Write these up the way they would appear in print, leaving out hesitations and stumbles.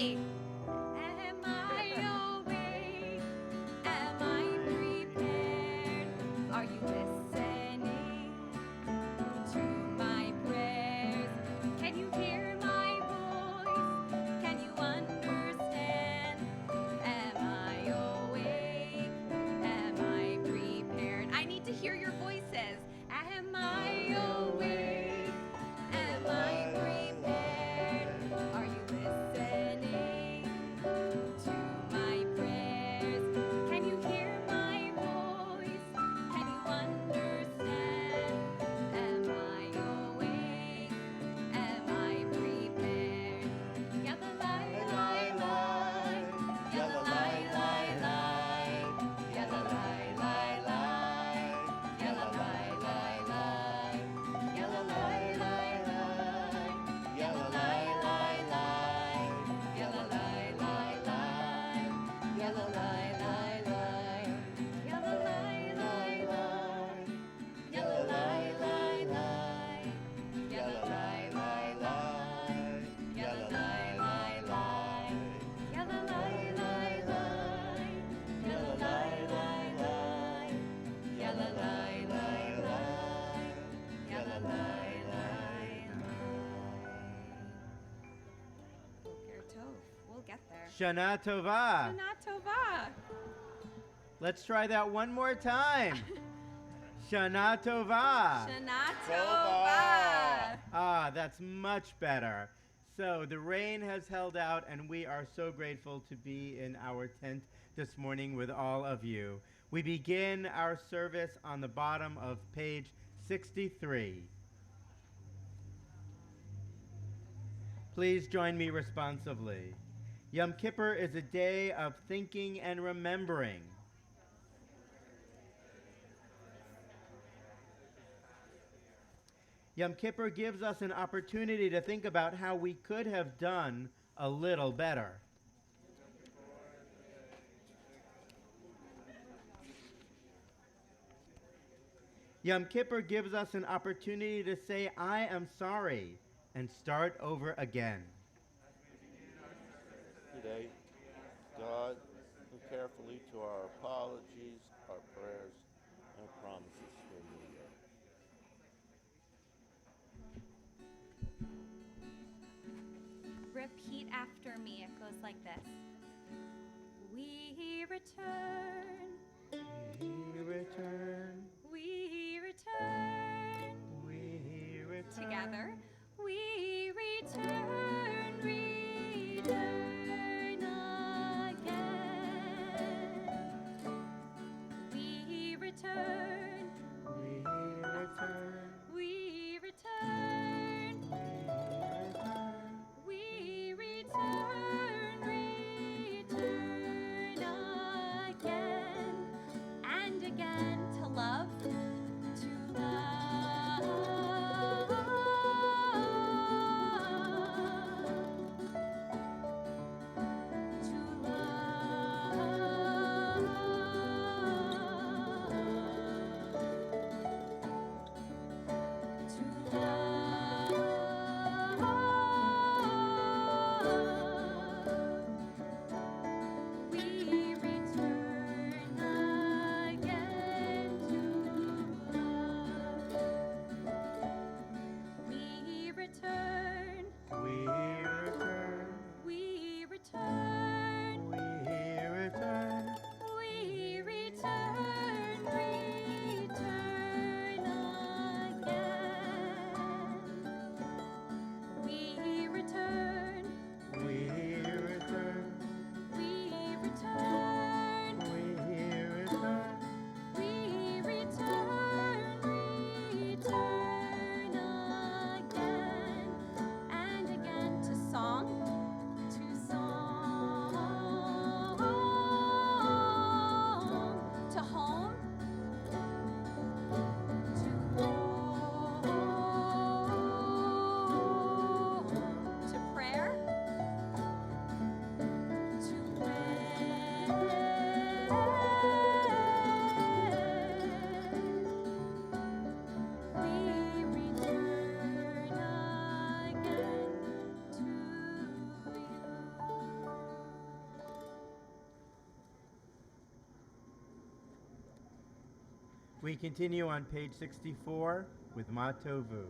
me. Am I awake? Am I prepared? Are you listening to my prayers? Can you hear my voice? Can you understand? Am I awake? Am I prepared? I need to hear your voices. Am I awake? Am I prepared? Are you listening to my prayers? Can you hear my voice? Can you understand? Am I awake? Am I prepared? Yalla lie lie lie, yalla lie lie lie, yalla lie lie lie, yalla lie lie lie, yalla lie lie lie, yalla lie lie lie, yalla lie lie lie, yalla lie lie lie, yalla lie lie lie, yalla lie lie lie, yalla lie lie lie, yalla lie lie lie, yalla lie lie lie, yalla lie lie lie, yalla lie lie lie, yalla lie lie lie. Boker Tov. We'll get there. Shana Tova. Shana Tova. Let's try that one more time. Shana Tova. Shana Tova. Ah, that's much better. So the rain has held out, and we are so grateful to be in our tent this morning with all of you. We begin our service on the bottom of page 63. Please join me responsively. Yom Kippur is a day of thinking and remembering. Yom Kippur gives us an opportunity to think about how we could have done a little better. Yom Kippur gives us an opportunity to say, I am sorry, and start over again. Today, God, look carefully to our apologies, our prayers, and promises for the new year. Repeat after me. It goes like this. We return. We return. We return. We return. Together. We return. Return again. We return. We return. We return. We return, return again and again to love, We continue on page 64 with Ma Tovu.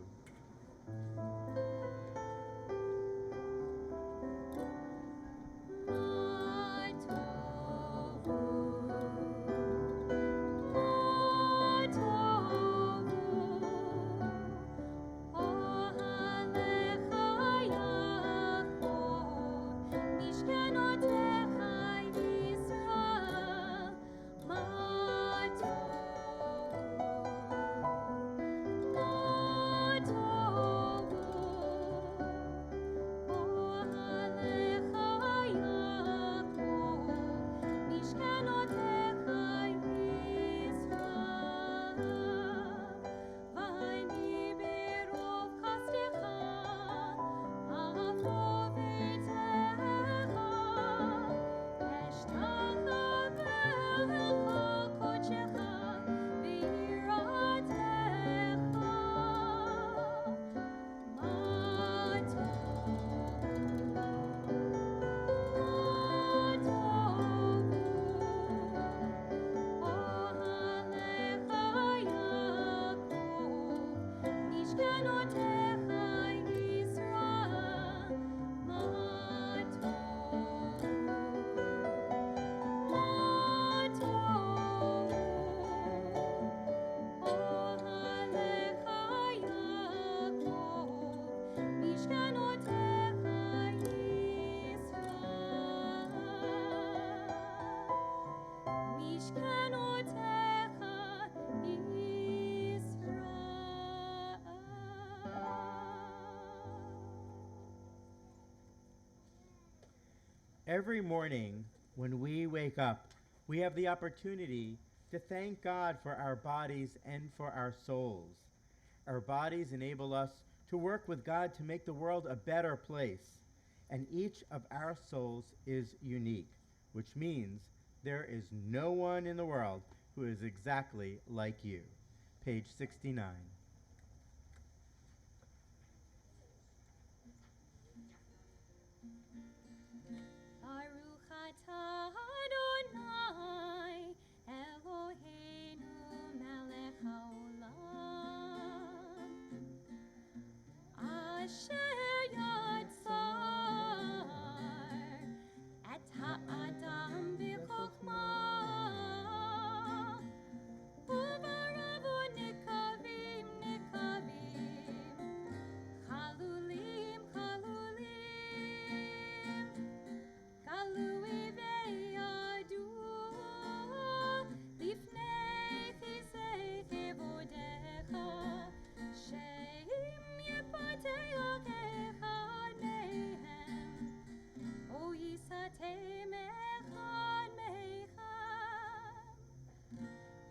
Every morning when we wake up, we have the opportunity to thank God for our bodies and for our souls. Our bodies enable us to work with God to make the world a better place, and each of our souls is unique, which means there is no one in the world who is exactly like you. Page 69. Baruch atah Adonai Eloheinu melech haolam asher yatzar et ha'adam b'chokhmah ubaravu nikavim nikavim chalulim chalulim Galui ve'yadu lifnei chisei kevodecha sheim yepatei yokecha nehem o yisatem echad meichem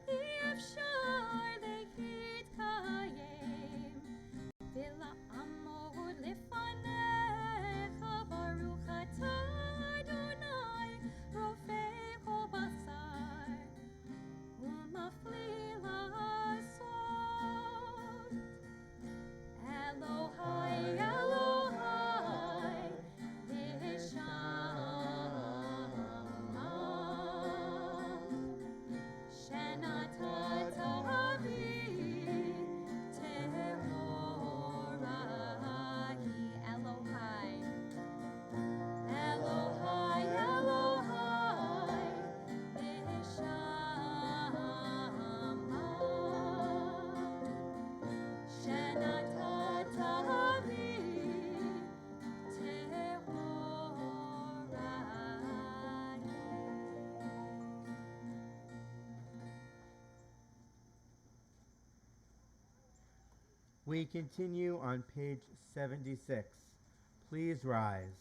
Yefshar lehitkayem v'la'amod lefanecha baruch atah Adonai rofei kol basar u'mafli la'asot Elohai Elohai v'shama shenatata bi tehorai Elohai Elohai, Elohai, v'shama, shenatata bi tehorai. We continue on page 76. Please rise.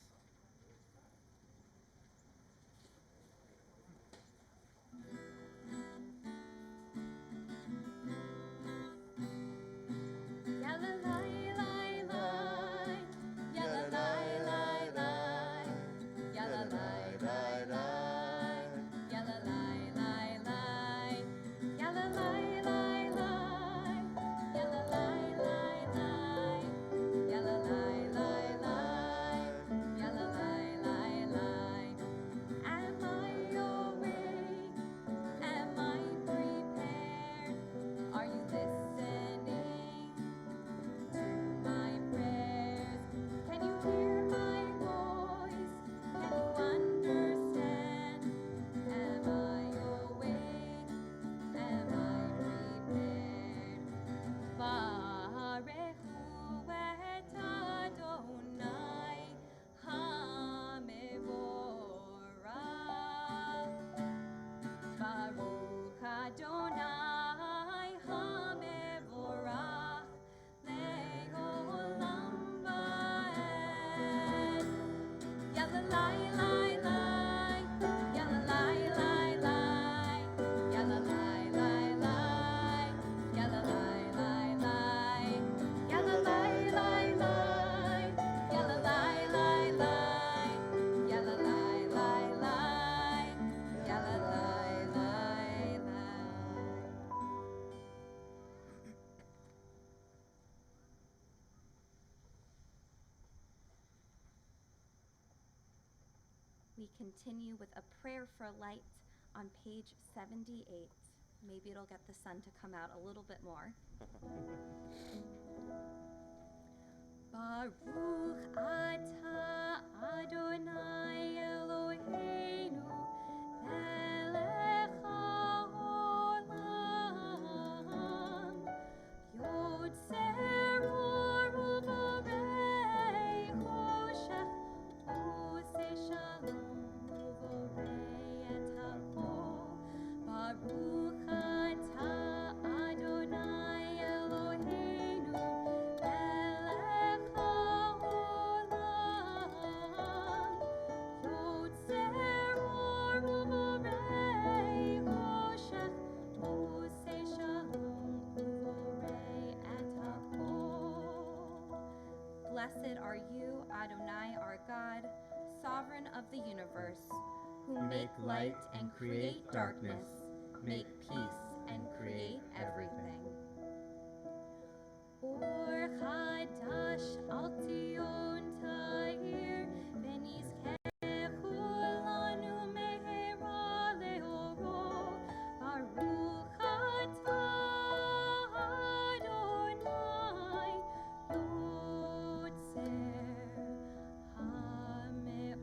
Yalla We continue with a prayer for light on page 78. Maybe it'll get the sun to come out a little bit more. Baruch atah Adonai Eloheinu melech haolam yotzer or uvorei choshech usei shalom uvorei et hakol. Baruch atah Adonai Eloheinu melech haolam yotzer or uvorei choshech usei shalom uvorei et hakol. Blessed are you, Adonai, our God, sovereign of the universe, who make light and create darkness, make peace and create everything. Or Chadash al Tion Ta'ir V'nizkeh Kulanu Mehera Leoro. Baruch atah Adonai Yotzer HaMeorot.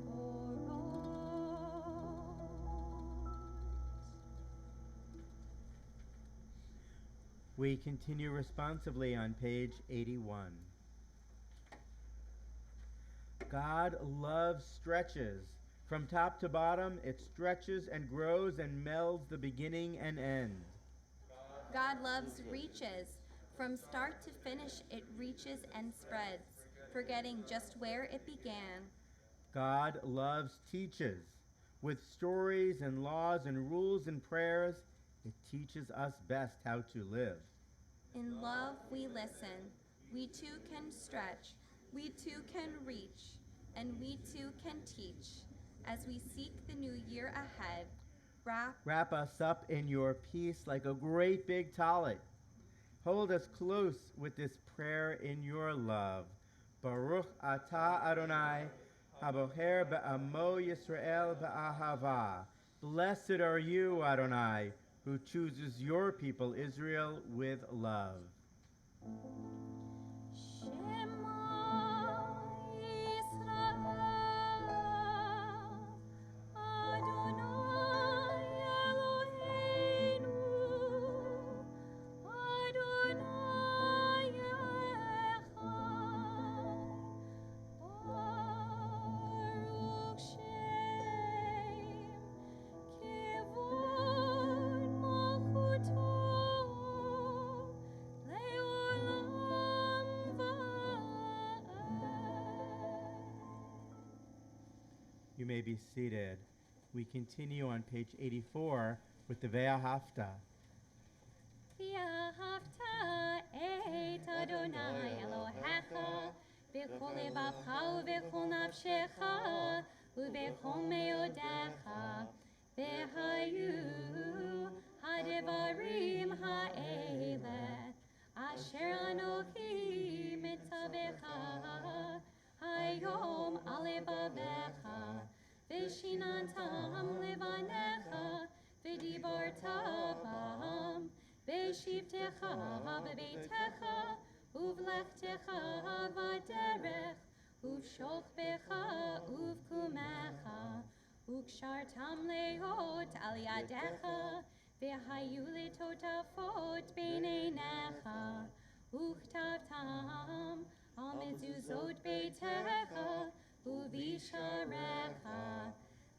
We continue responsively on page 81. God loves stretches. From top to bottom, it stretches and grows and melds the beginning and end. God loves reaches. From start to finish, it reaches and spreads, forgetting just where it began. God loves teaches. With stories and laws and rules and prayers, it teaches us best how to live. In love, we listen. We too can stretch. We too can reach. And we too can teach. As we seek the new year ahead, Wrap us up in your peace like a great big tallit. Hold us close with this prayer in your love. Baruch atah Adonai, haboher be'amo Yisrael be'ahava. Blessed are you, Adonai, who chooses your people Israel with love. Shema Yisrael, Adonai Eloheinu, Adonai Echad, Baruch Shem Kivod Malchuto Leolam Va'ed. You may be seated. We continue on page 84 with the Ve'ahavta. V'ahavta et Adonai Elohecha b'kol levacha u'b'kol nafshecha u'b'kol meodecha v'hayu hadevarim ha'ele asher anochi mitzavecha hayom al levavecha v'shinantam levanecha v'dibarta bam v'shivtecha b'beitecha uvlechtecha v'derech uv'shokbecha uv'kumecha ukshartam leot al yadecha v'hayu letotafot b'neinecha uchtavtam al mezuzot beitecha uv'isharecha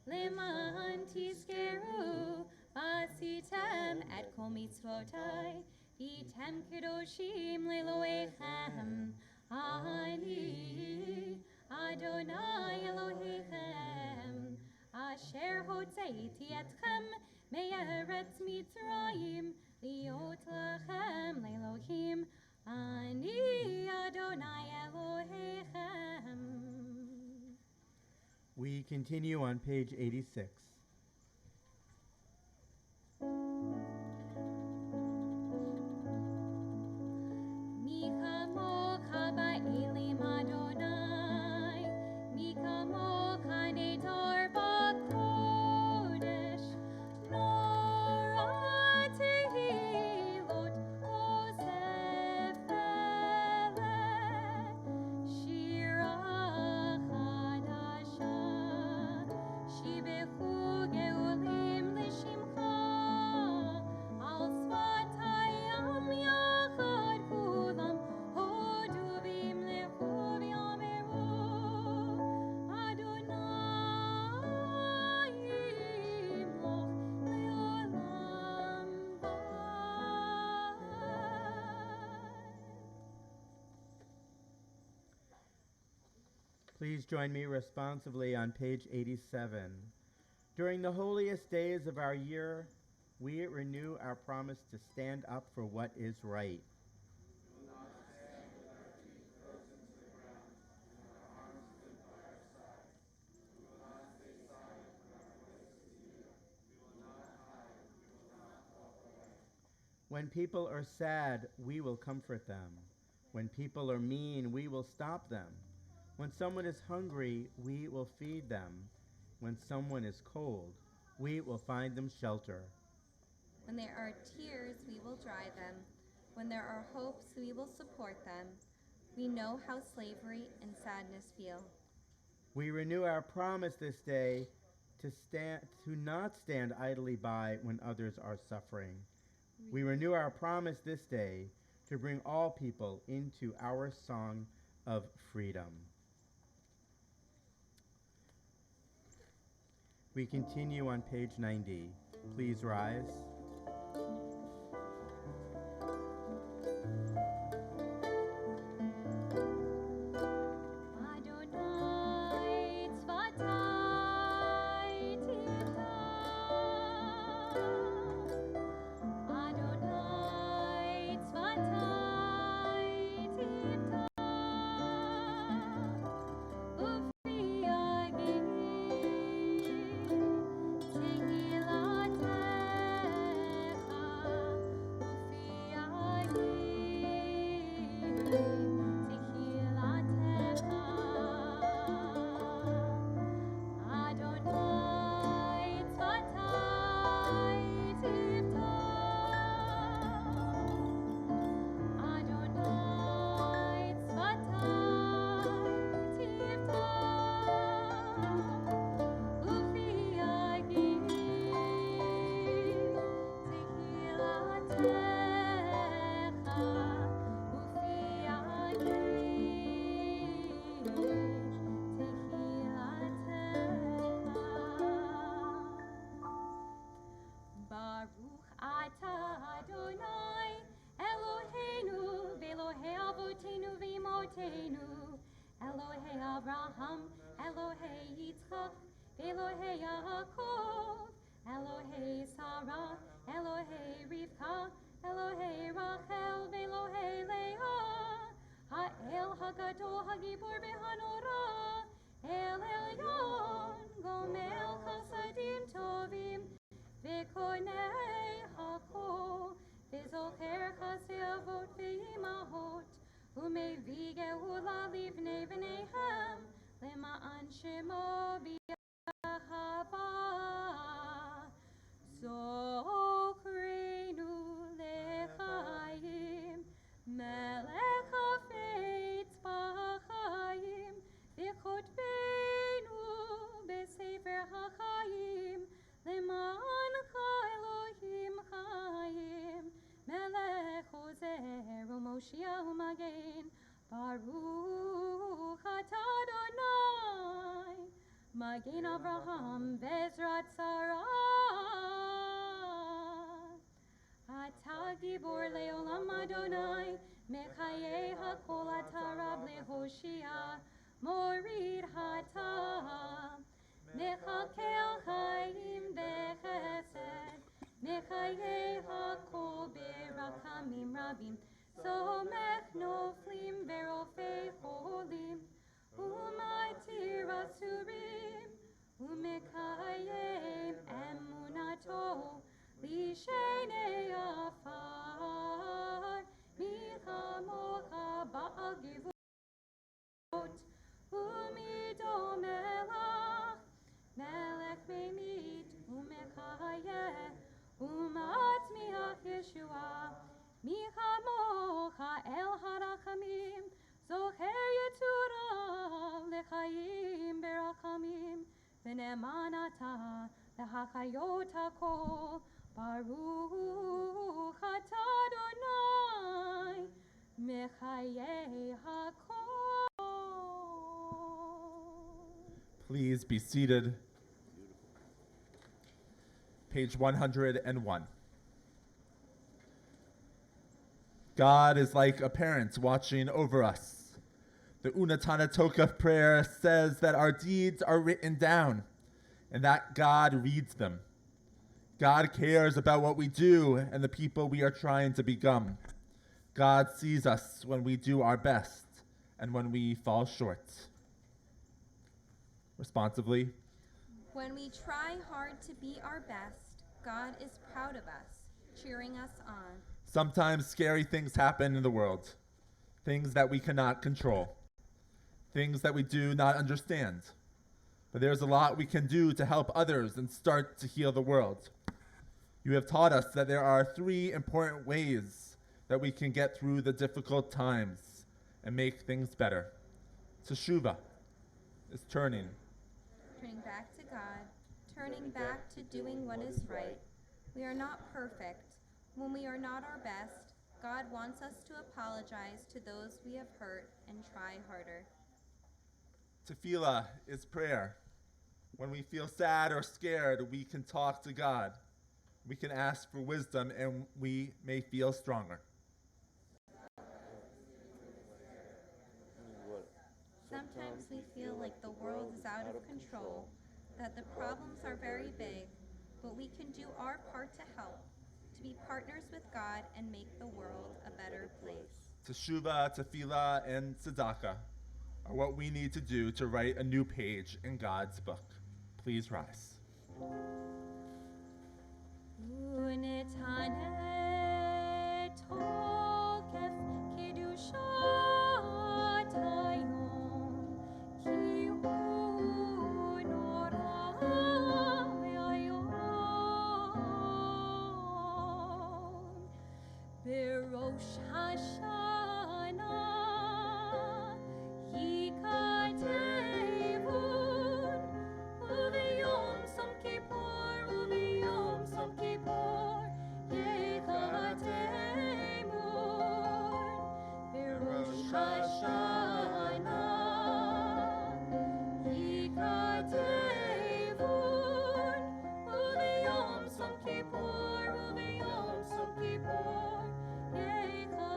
leman tizkeru v'asitem et kol mitzvotai v'tem kedoshim leloechem ani Adonai Elohechem asher hotzeiti etchem me'eretz Mitzrayim liot lachem le'elohim ani Adonai Elohechem. We continue on page 86. Mi kamocha ba'elim Adonai, mi kamocha netor שיבחו גאולים לשמך, על שפתיים יחד כולם, הודו וימלכו ויאמרו, אדוני ימלוך לעולם ועד. Please join me responsively on page 87. During the holiest days of our year, we renew our promise to stand up for what is right. When people are sad, we will comfort them. When people are mean, we will stop them. When someone is hungry, we will feed them. When someone is cold, we will find them shelter. When there are tears, we will dry them. When there are hopes, we will support them. We know how slavery and sadness feel. We renew our promise this day to not stand idly by when others are suffering. We renew our promise this day to bring all people into our song of freedom. We continue on page 90. Please rise. Adonai tzvatai tifta, Adonai tzvatai tifta, ufi agim tehilatecha, ufi agim tehilatecha, Adonai tzvatai tifta, Adonai tzvatai tifta, ufi agim tehilatecha, ufi tehilatecha. Baruch atah Adonai Eloheinu v'Elohei Avotenu v'Imotenu, Elohei Avraham, Elohei Yitzchak, v'Elohei Yaakov, Elohei Sarah, Elohei Rivka, Elohei Rachel, v'Elohei Leah, Ha'el Hagadol Hagibor v'Hanora, El Elyon, Gomel Chasadim Tovim, V'konei hakol, v'zocher chasei avot v'imahot, u'mevii geula livnei v'neihem, lema'an shemo v'yahava. Zochreinu lechayim, melech hafetz b'chayim, v'chotbeinu b'sefer hachayim, למענך אלוהים חיים, מלך עוזר ומושיע ומגן, ברוך אתה אדוני, מגן אברהם בעזרת שרה. אתה גיבור לעולם אדוני, מחיי הכל אתה רב להושיע, מוריד הטעם. מחכה חיים בחסד, מחיי הכל ברחמים רבים, סומך נופלים ורופא חולים, ומתיר אסורים, ומקיים אמונתו לשני עפר, מי כמוך בעל גבורות, ומי דומה לך, מלך ממית ומחיה ומצמיח ישועה, מי כמוך אל הרחמים, זוכר יצוריו לחיים ברחמים, ונאמן Ve'amanata ve'hachayot hakol. Baruch atah Adonai mechayei hakol. Please be seated. Page 101. God is like a parent watching over us. The Unatana prayer says that our deeds are written down and that God reads them. God cares about what we do and the people we are trying to become. God sees us when we do our best and when we fall short. Responsively. When we try hard to be our best, God is proud of us, cheering us on. Sometimes scary things happen in the world, things that we cannot control, things that we do not understand. But there's a lot we can do to help others and start to heal the world. You have taught us that there are 3 important ways that we can get through the difficult times and make things better. Teshuva is turning. Turning back to God, turning back to doing what is right. We are not perfect. When we are not our best, God wants us to apologize to those we have hurt and try harder. Tefillah is prayer. When we feel sad or scared, we can talk to God. We can ask for wisdom and we may feel stronger. Sometimes we feel like the world is out of control, that the problems are very big, but we can do our part to help, to be partners with God and make the world a better place. Teshuva, tefillah, and tzedakah are what we need to do to write a new page in God's book. Please rise. Unetane tokef kedushat hayom ki hu nora ve'ayom berosh hashana yikatevun uveyom som kippur uveyom som kippur yikatemun berosh hashana yikatevun uveyom som kippur uveyom som kippur yikatemun.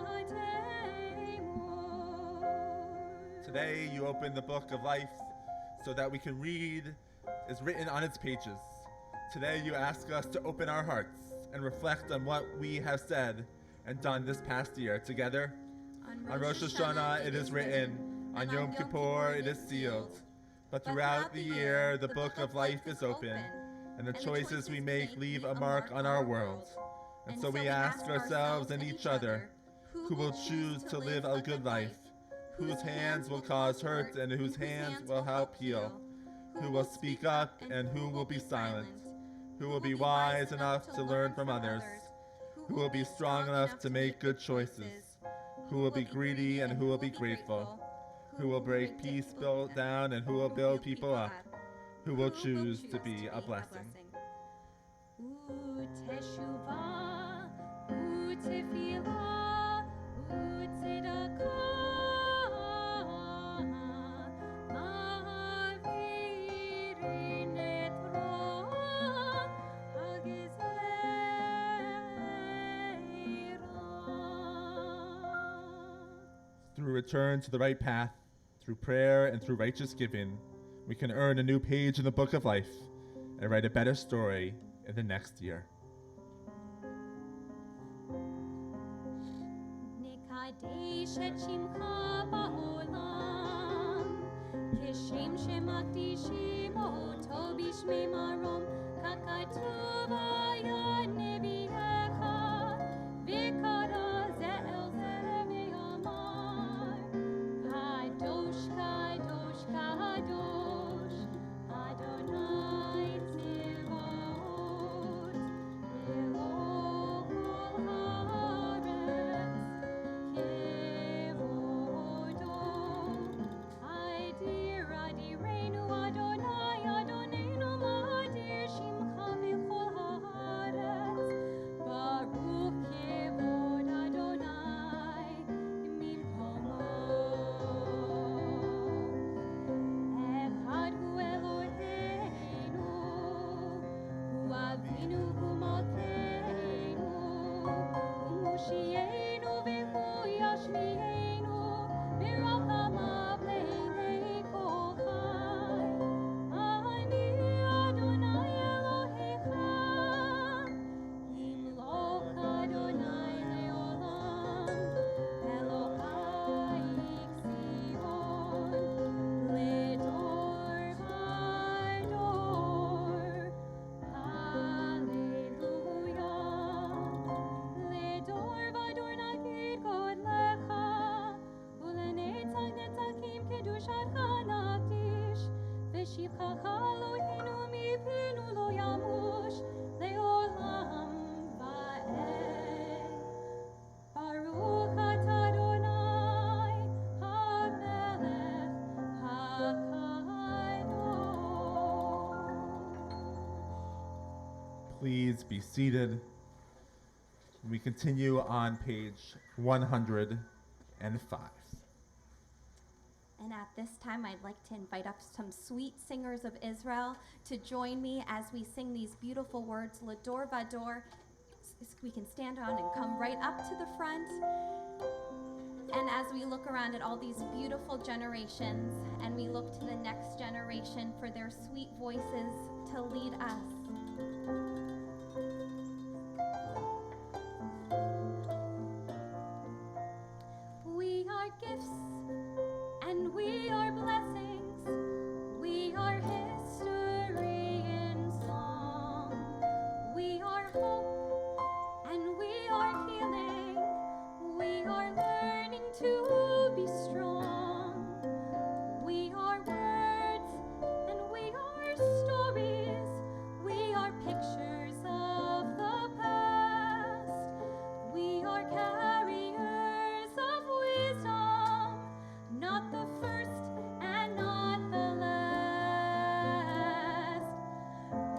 Today you open the book of life so that we can read is written on its pages. Today you ask us to open our hearts and reflect on what we have said and done this past year. Together, on Rosh Hashanah it is written, on Yom Kippur it is sealed. But throughout the year the book of life is open, and the choices we make leave a mark on our world. And so we ask ourselves and each other, who will choose to live a good life, whose hands will cause hurt and whose hands will help heal, who will speak up and who will be silent, who will be wise enough to learn from others, who will be strong enough to make good choices, who will be greedy and who will be grateful, who will break peace built down and who will build people up, who will choose to be a blessing. Teshuva, tefillah, tzedakah, ma'avirin et roh ha'gezeirah. Through return to the right path, through prayer and through righteous giving, we can earn a new page in the book of life and write a better story in the next year. נקדש את שמך בעולם, כשם שמקדישים אותו בשמי מרום, ככתוב היה נביאך, וקרא זה אל זה ואמר, קדוש קדוש קדוש, אדוני צבאות, לאור כל הארץ, כבודו. אדיר אדירנו אדוני אדוננו Shivcha Elohinu mipinu lo yamush leolam va'ed. Baruch atah Adonai hamelech hakadosh. Please be seated. We continue on page 105. And at this time, I'd like to invite up some sweet singers of Israel to join me as we sing these beautiful words, Lador Vador. We can stand on and come right up to the front. And as we look around at all these beautiful generations, and we look to the next generation for their sweet voices to lead us. We are gifts and we are blessings. We are history in song. We are hope and we are healing. We are learning to be strong. We are words and we are stories. We are pictures of the past. We are carriers of wisdom, not the first and not the last.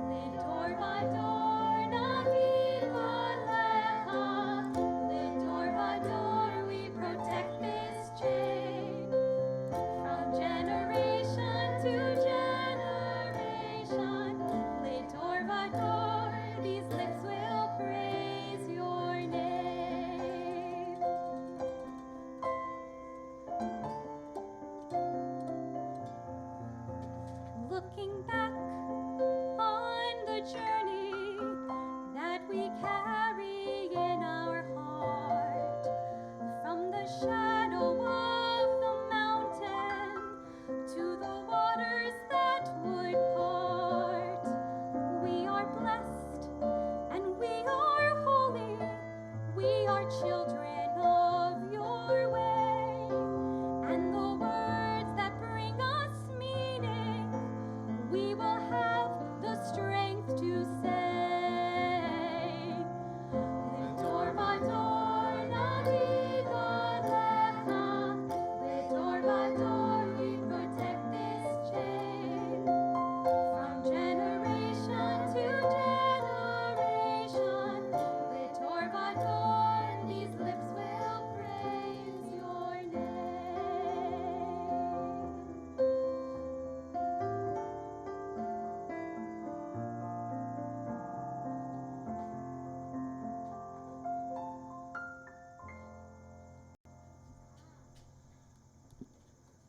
Lidor vador navid valecha. Lidor vador, we protect this chain. From generation to generation. Lidor vador, these lips will praise your name. Looking back on the journey that we carry in our heart, from the shadow of the mountain to the waters that would part, we are blessed and we are holy. We are children of your way, and the words that bring us meaning, we will have the strength to say. Lidor vador navid valecha. Lidor vador, we protect this chain. From generation to generation. Lidor vador, these lips will praise your name.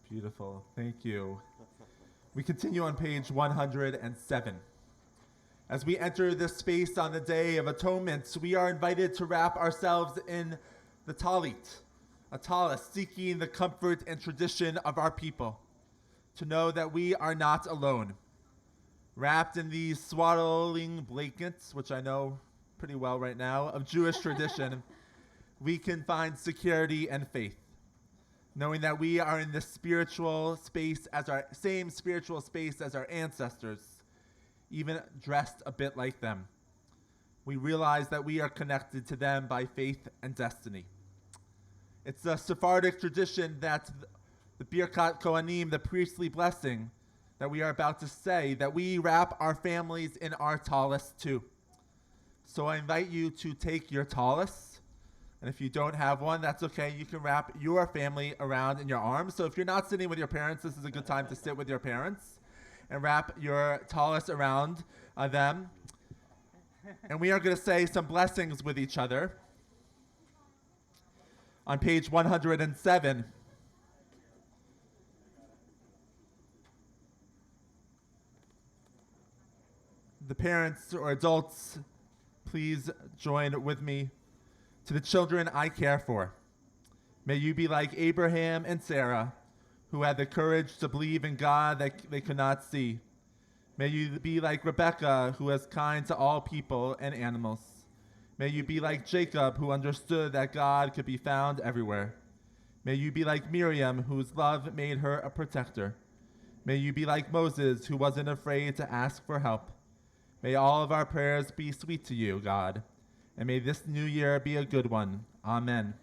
Beautiful. Thank you. We continue on page 107. As we enter this space on the Day of Atonement, we are invited to wrap ourselves in the talit, a tallis seeking the comfort and tradition of our people, to know that we are not alone. Wrapped in these swaddling blankets, which I know pretty well right now, of Jewish tradition, we can find security and faith, knowing that we are in the spiritual space as our same spiritual space as our ancestors, even dressed a bit like them. We realize that we are connected to them by faith and destiny. It's a Sephardic tradition that the Birkat Kohanim, the priestly blessing that we are about to say, that we wrap our families in our tallis too. So I invite you to take your tallis, and if you don't have one, that's okay. You can wrap your family around in your arms. So if you're not sitting with your parents, this is a good time to sit with your parents and wrap your tallis around them. And we are going to say some blessings with each other. On page 107, the parents or adults, please join with me. To the children I care for, may you be like Abraham and Sarah, who had the courage to believe in God that they could not see. May you be like Rebekah, who was kind to all people and animals. May you be like Jacob, who understood that God could be found everywhere. May you be like Miriam, whose love made her a protector. May you be like Moses, who wasn't afraid to ask for help. May all of our prayers be sweet to you, God, and may this new year be a good one. Amen.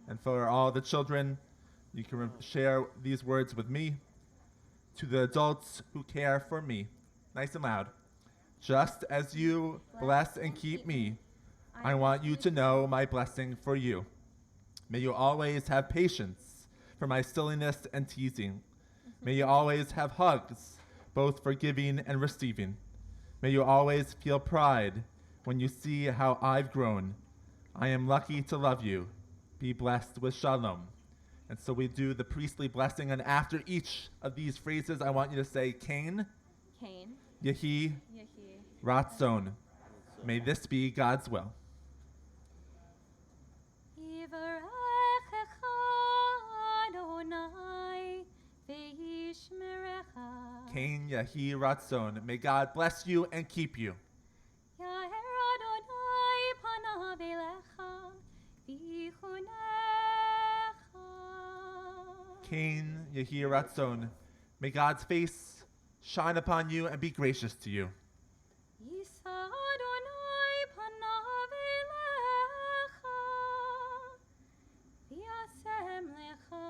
And for all the children, you can share these words with me. To the adults who care for me, nice and loud. Just as you bless and keep me, I want you to know my blessing for you. May you always have patience for my silliness and teasing. May you always have hugs, both for giving and receiving. May you always feel pride when you see how I've grown. I am lucky to love you. Be blessed with shalom. And so we do the priestly blessing, and after each of these phrases, I want you to say, Cain, Cain, Yehi, Yehi, Ratzon. May this be God's will. Yivarechecha Adonai v'yishmerecha. Cain, Yehi, Ratzon. May God bless you and keep you. Yaher Adonai panav elecha v'yichunecha. Cain, Yehi, Ratzon. May God's face shine upon you and be gracious to you. Yisa Adonai panav elecha v'yasem lecha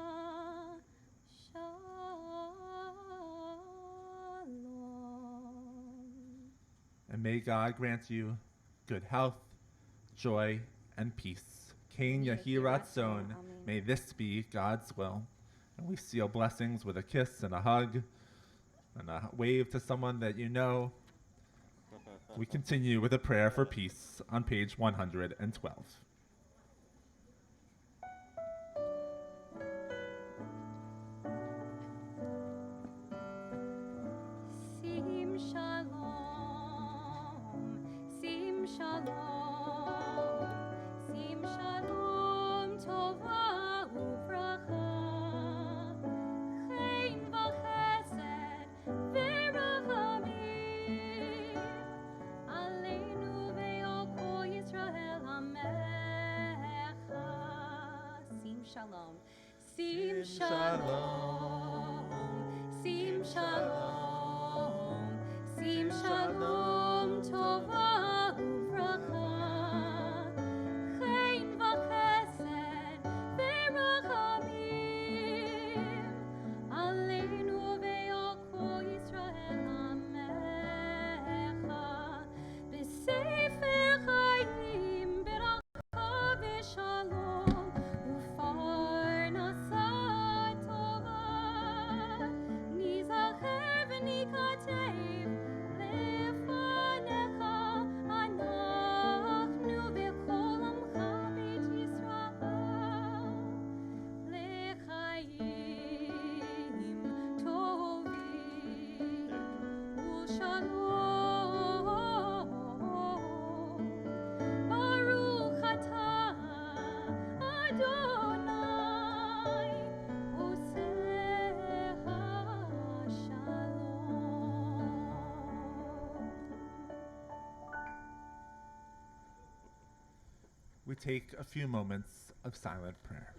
shalom. And may God grant you good health, joy, and peace. Cain, Yehi, Ratzon. May this be God's will. And we seal blessings with a kiss and a hug and a wave to someone that you know. We continue with a prayer for peace on page 112. Sim shalom, sim shalom, sim shalom tova uvracha, chen v'chesed v'rachamim, aleinu ve'al kol Yisrael amecha. Sim shalom, sim shalom, sim shalom, sim shalom tova uvracha, chen v'chesed v'rachamim, aleinu ve'al kol Yisrael amecha, b'sefer chayim b'racha v'shalom u'farnasa tova, nizacher v'nikatev lefanecha, anachnu v'kol amcha beit Yisrael, l'chaim tovim u'shalom. Baruch atah Adonai oseh hashalom. We take a few moments of silent prayer.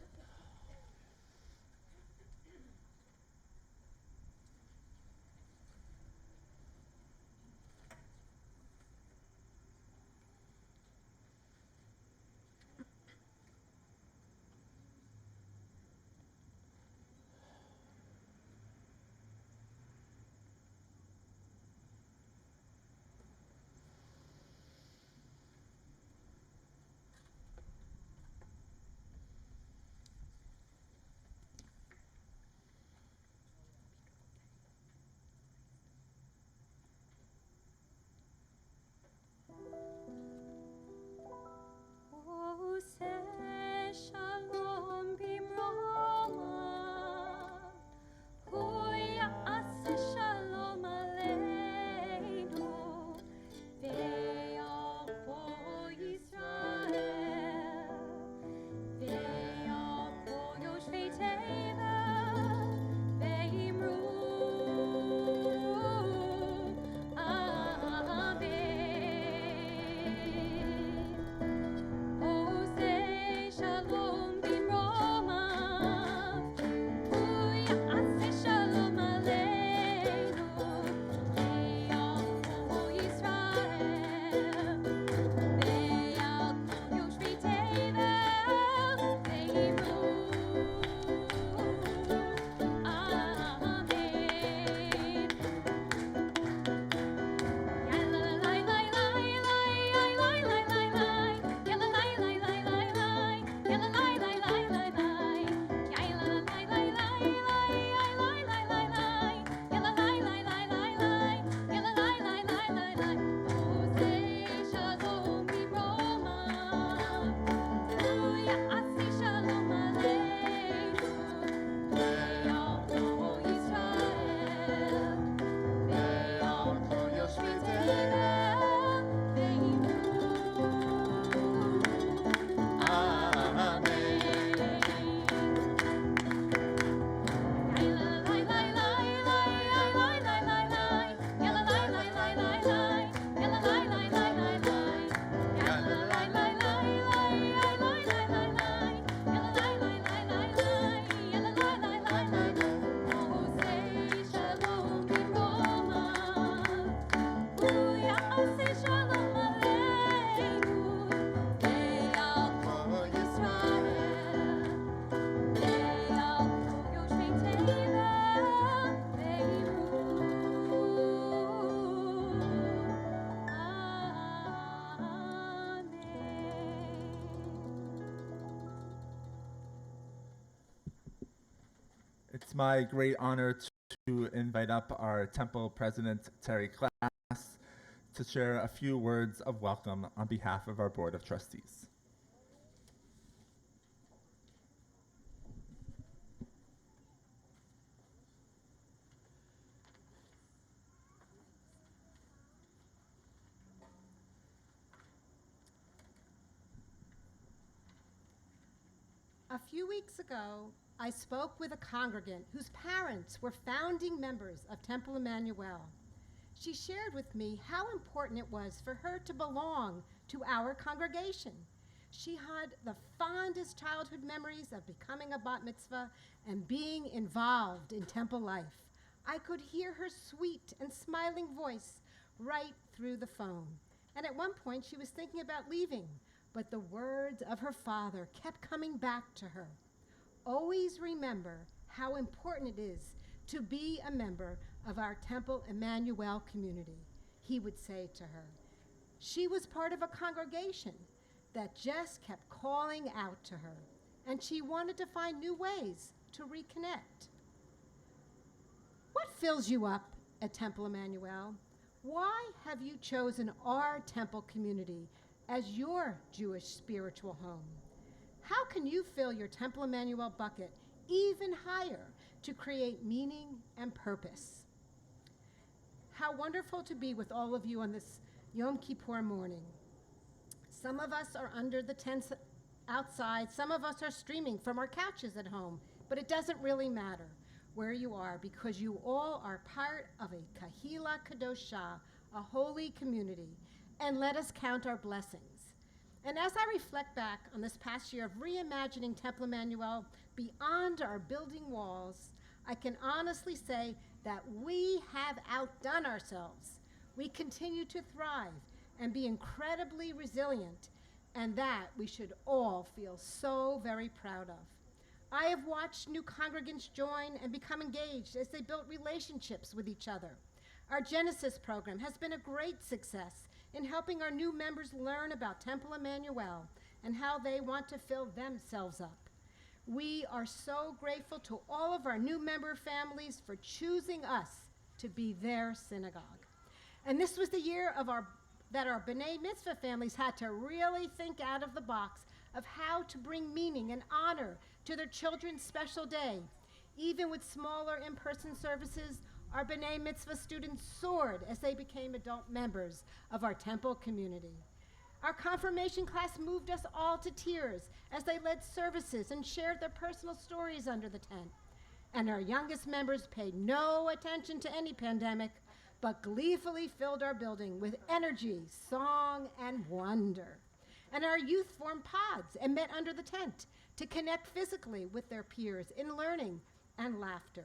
It's my great honor to invite up our Temple President, Terry Class, to share a few words of welcome on behalf of our Board of Trustees. A few weeks ago, I spoke with a congregant whose parents were founding members of Temple Emanu-El. She shared with me how important it was for her to belong to our congregation. She had the fondest childhood memories of becoming a bat mitzvah and being involved in temple life. I could hear her sweet and smiling voice right through the phone. And at one point, she was thinking about leaving, but the words of her father kept coming back to her. Always remember how important it is to be a member of our Temple Emanu-El community, he would say to her. She was part of a congregation that just kept calling out to her, and she wanted to find new ways to reconnect. What fills you up at Temple Emanu-El? Why have you chosen our temple community as your Jewish spiritual home? How can you fill your Temple Emanu-El bucket even higher to create meaning and purpose? How wonderful to be with all of you on this Yom Kippur morning. Some of us are under the tents outside, some of us are streaming from our couches at home, but it doesn't really matter where you are because you all are part of a Kahila Kadosha, a holy community, and let us count our blessings. And as I reflect back on this past year of reimagining Temple Emanu-El beyond our building walls, I can honestly say that we have outdone ourselves. We continue to thrive and be incredibly resilient, and that we should all feel so very proud of. I have watched new congregants join and become engaged as they built relationships with each other. Our Genesis program has been a great success in helping our new members learn about Temple Emanu-El and how they want to fill themselves up. We are so grateful to all of our new member families for choosing us to be their synagogue. And this was the year that our B'nai Mitzvah families had to really think out of the box of how to bring meaning and honor to their children's special day. Even with smaller in-person services, our B'nai Mitzvah students soared as they became adult members of our temple community. Our confirmation class moved us all to tears as they led services and shared their personal stories under the tent. And our youngest members paid no attention to any pandemic, but gleefully filled our building with energy, song, and wonder. And our youth formed pods and met under the tent to connect physically with their peers in learning and laughter.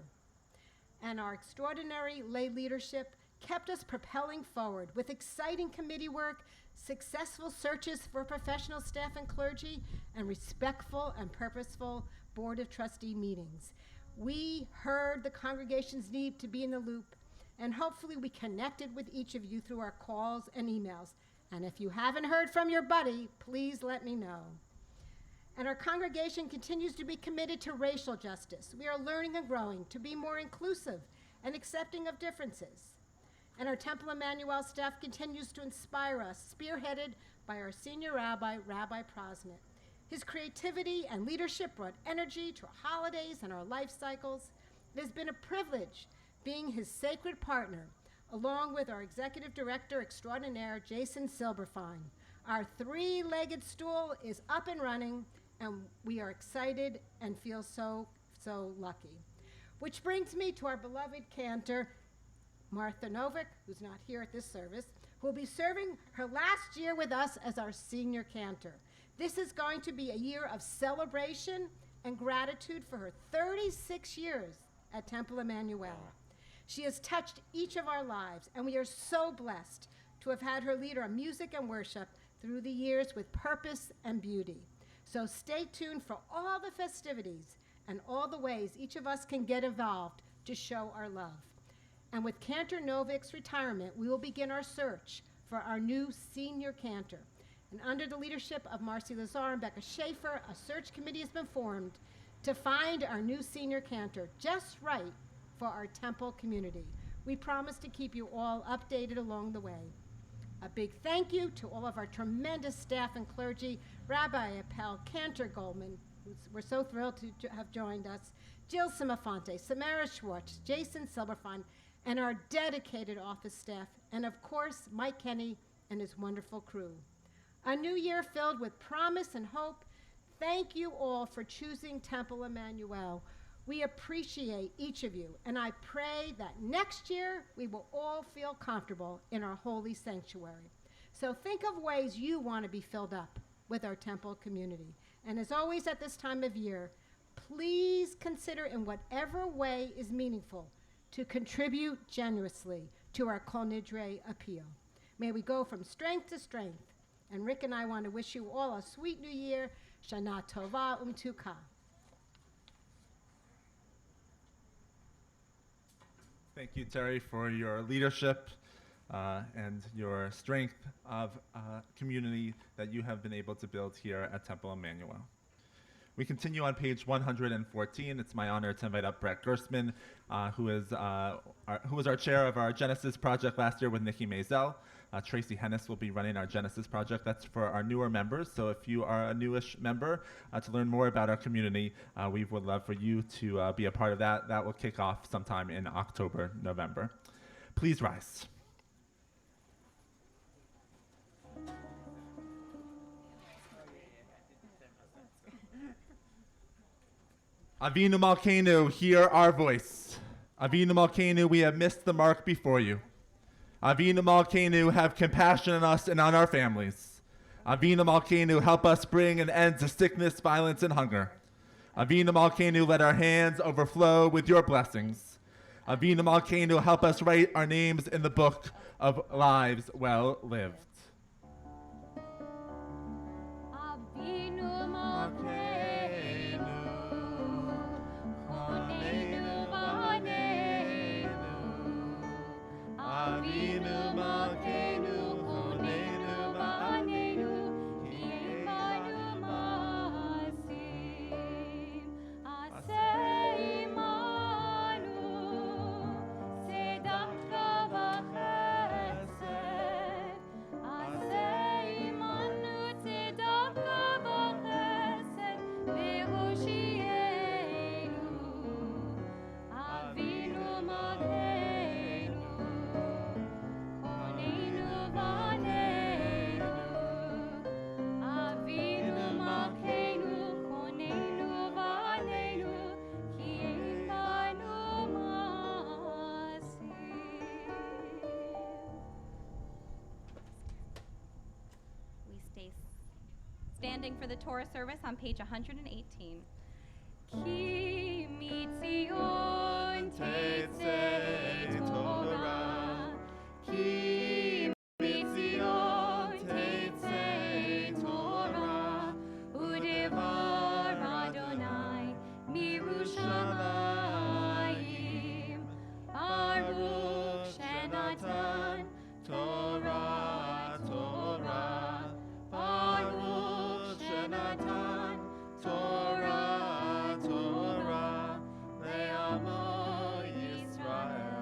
And our extraordinary lay leadership kept us propelling forward with exciting committee work, successful searches for professional staff and clergy, and respectful and purposeful Board of Trustee meetings. We heard the congregation's need to be in the loop, and hopefully we connected with each of you through our calls and emails. And if you haven't heard from your buddy, please let me know. And our congregation continues to be committed to racial justice. We are learning and growing to be more inclusive and accepting of differences. And our Temple Emanu-El staff continues to inspire us, spearheaded by our senior rabbi, Rabbi Prosnit. His creativity and leadership brought energy to our holidays and our life cycles. It has been a privilege being his sacred partner, along with our executive director extraordinaire, Jason Silberfein. Our three-legged stool is up and running, and we are excited and feel so lucky. Which brings me to our beloved Cantor, Martha Novick, who's not here at this service, who will be serving her last year with us as our senior Cantor. This is going to be a year of celebration and gratitude for her 36 years at Temple Emanu-El. She has touched each of our lives, and we are so blessed to have had her lead our music and worship through the years with purpose and beauty. So stay tuned for all the festivities and all the ways each of us can get involved to show our love. And with Cantor Novick's retirement, we will begin our search for our new senior Cantor. And under the leadership of Marcy Lazar and Becca Schaefer, a search committee has been formed to find our new senior cantor just right for our temple community. We promise to keep you all updated along the way. A big thank you to all of our tremendous staff and clergy, Rabbi Appel, Cantor Goldman, we're so thrilled to have joined us, Jill Simafonte, Samara Schwartz, Jason Silverfond, and our dedicated office staff, and of course, Mike Kenny and his wonderful crew. A new year filled with promise and hope. Thank you all for choosing Temple Emanu-El. We appreciate each of you, and I pray that next year we will all feel comfortable in our holy sanctuary. So think of ways you want to be filled up with our temple community. And as always at this time of year, please consider in whatever way is meaningful to contribute generously to our Kol Nidre appeal. May we go from strength to strength. And Rick and I want to wish you all a sweet new year. Shana Tova Umtuka. Thank you, Terry, for your leadership and your strength of community that you have been able to build here at Temple Emanu-El. We continue on page 114. It's my honor to invite up Brett Gerstmann, who was our chair of our Genesis project last year with Nikki Maisel. Tracy Hennis will be running our Genesis project. That's for our newer members. So if you are a newish member, to learn more about our community, we would love for you to be a part of that. That will kick off sometime in October, November. Please rise. Avinu Malkeinu, hear our voice. Avinu Malkeinu, we have missed the mark before you. Avinu Malkeinu, have compassion on us and on our families. Avinu Malkeinu, help us bring an end to sickness, violence, and hunger. Avinu Malkeinu, let our hands overflow with your blessings. Avinu Malkeinu, help us write our names in the book of lives well lived. Avinu Malkeinu, Choneinu v'aneinu. Avinu Malkeinu, Choneinu v'aneinu, ki banu ma'asim. Aseh imanu, tzedakah v'chesed. Aseh imanu, tzedakah v'chesed, v'hoshienu. Avinu Malkeinu, Choneinu v'aneinu. Avinu Malkeinu, Choneinu v'aneinu, ki banu ma'asim. We stay standing for the Torah service on page 118. Ki mitzion tetzei Torah, ki mitzion tetzei Torah, udevar Adonai mirushalayim, Baruch shenatan Torah, Torah, Baruch shenatan Torah, Torah, le'amo Yisrael.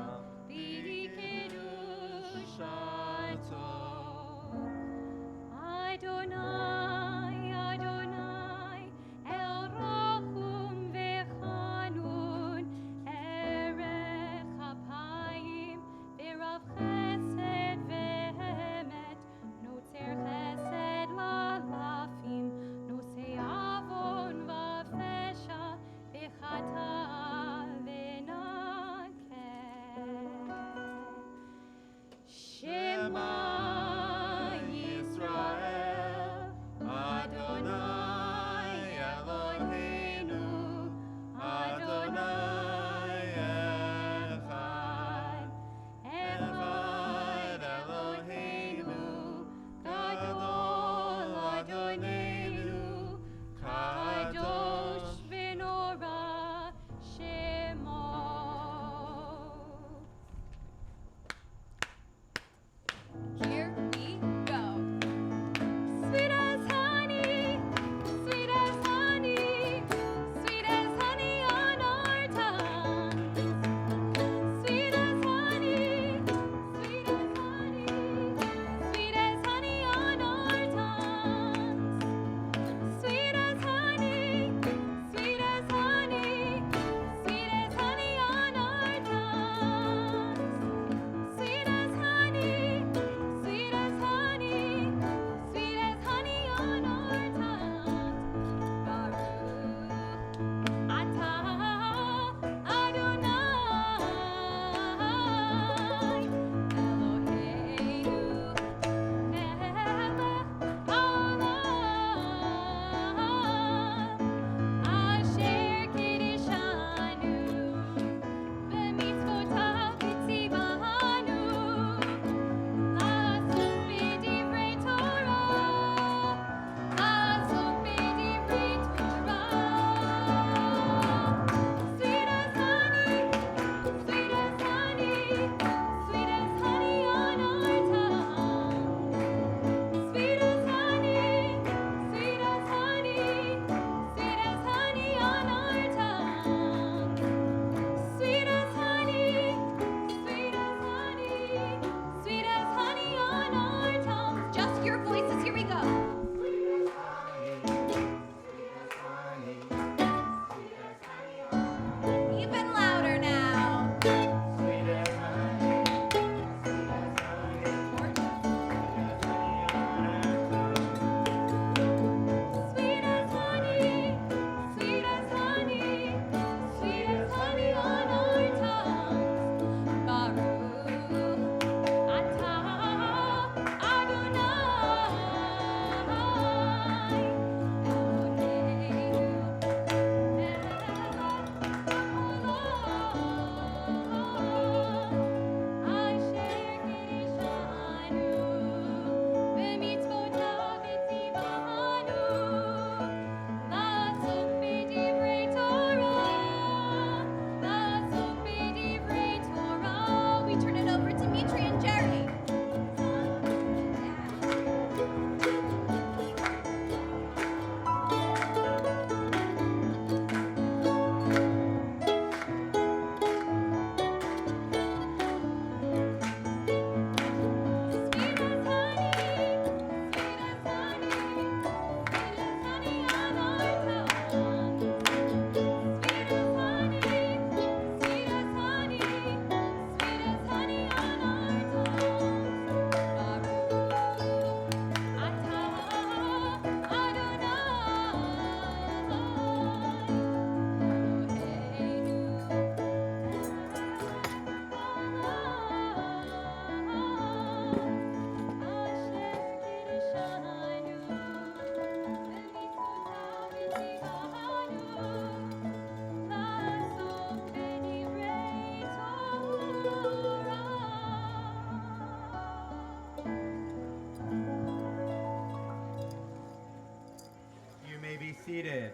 seated.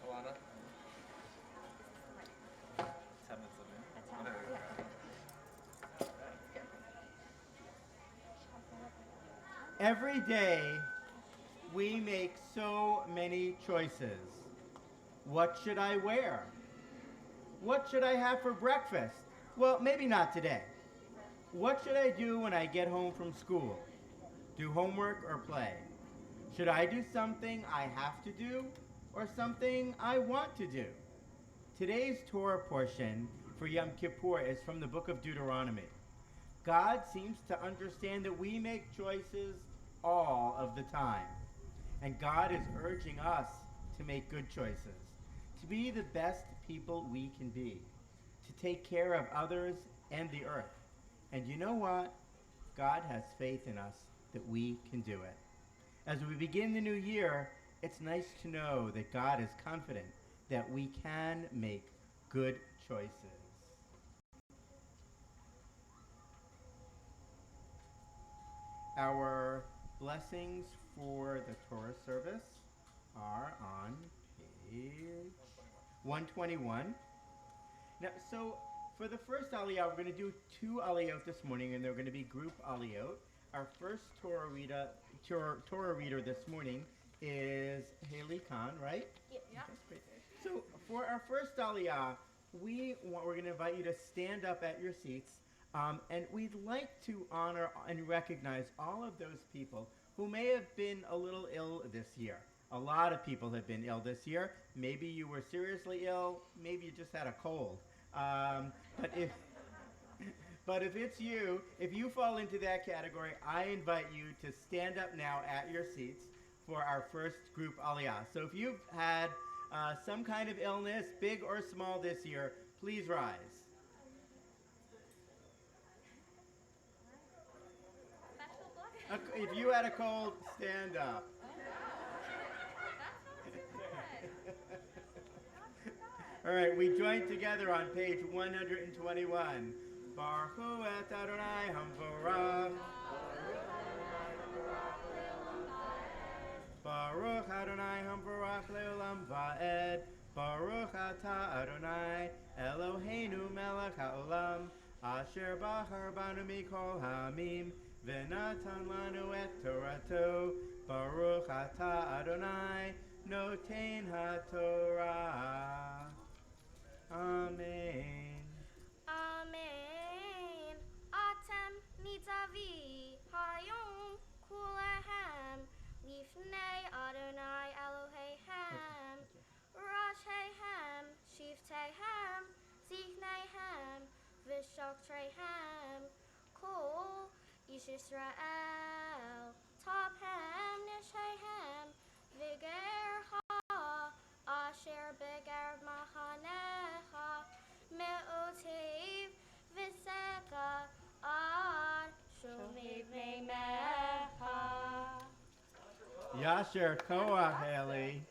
Alana? 10 minutes of me. Oh, there we go. Every day, we make so many choices. What should I wear? What should I have for breakfast? Well, maybe not today. What should I do when I get home from school? Do homework or play? Should I do something I have to do or something I want to do? Today's Torah portion for Yom Kippur is from the book of Deuteronomy. God seems to understand that we make choices all of the time. And God is urging us to make good choices, to be the best people we can be, to take care of others and the earth. And you know what? God has faith in us that we can do it. As we begin the new year, it's nice to know that God is confident that we can make good choices. Our blessings for the Torah service are on page 121. Now, so for the first Aliyah, we're going to do 2 Aliyot this morning, and they're going to be group Aliyot. Our first Torah reader this morning is Haley Khan, right? Yeah. That's great. So for our first Aliyah, we're going to invite you to stand up at your seats, and we'd like to honor and recognize all of those people who may have been a little ill this year. A lot of people have been ill this year. Maybe you were seriously ill. Maybe you just had a cold. But if it's you, if you fall into that category, I invite you to stand up now at your seats for our first group Aliyah. So if you've had some kind of illness, big or small this year, please rise. If you had a cold, stand up. All right, we join together on page 121. Baruch hu et Adonai Hamvorach. Baruch Adonai Hamvorach leolam va'ed. Baruch atah Adonai Eloheinu melech haolam. Asher bachar banu mikol ha'amim. V'natan lanu et Torato. Baruch atah Adonai noten ha'torah. Amen. Amen. Atem nitzavi hayom kulehem lifnei Adonai Eloheihem Rashehem Shiftehem Zichneihem Vishoktreihem Kol Ish Yisrael Tophem Nishehem Viger Ha Asher Beger Mahanecha Me'otiv Viseka Ad Shomev Meimecha. Yasher Koach Haley.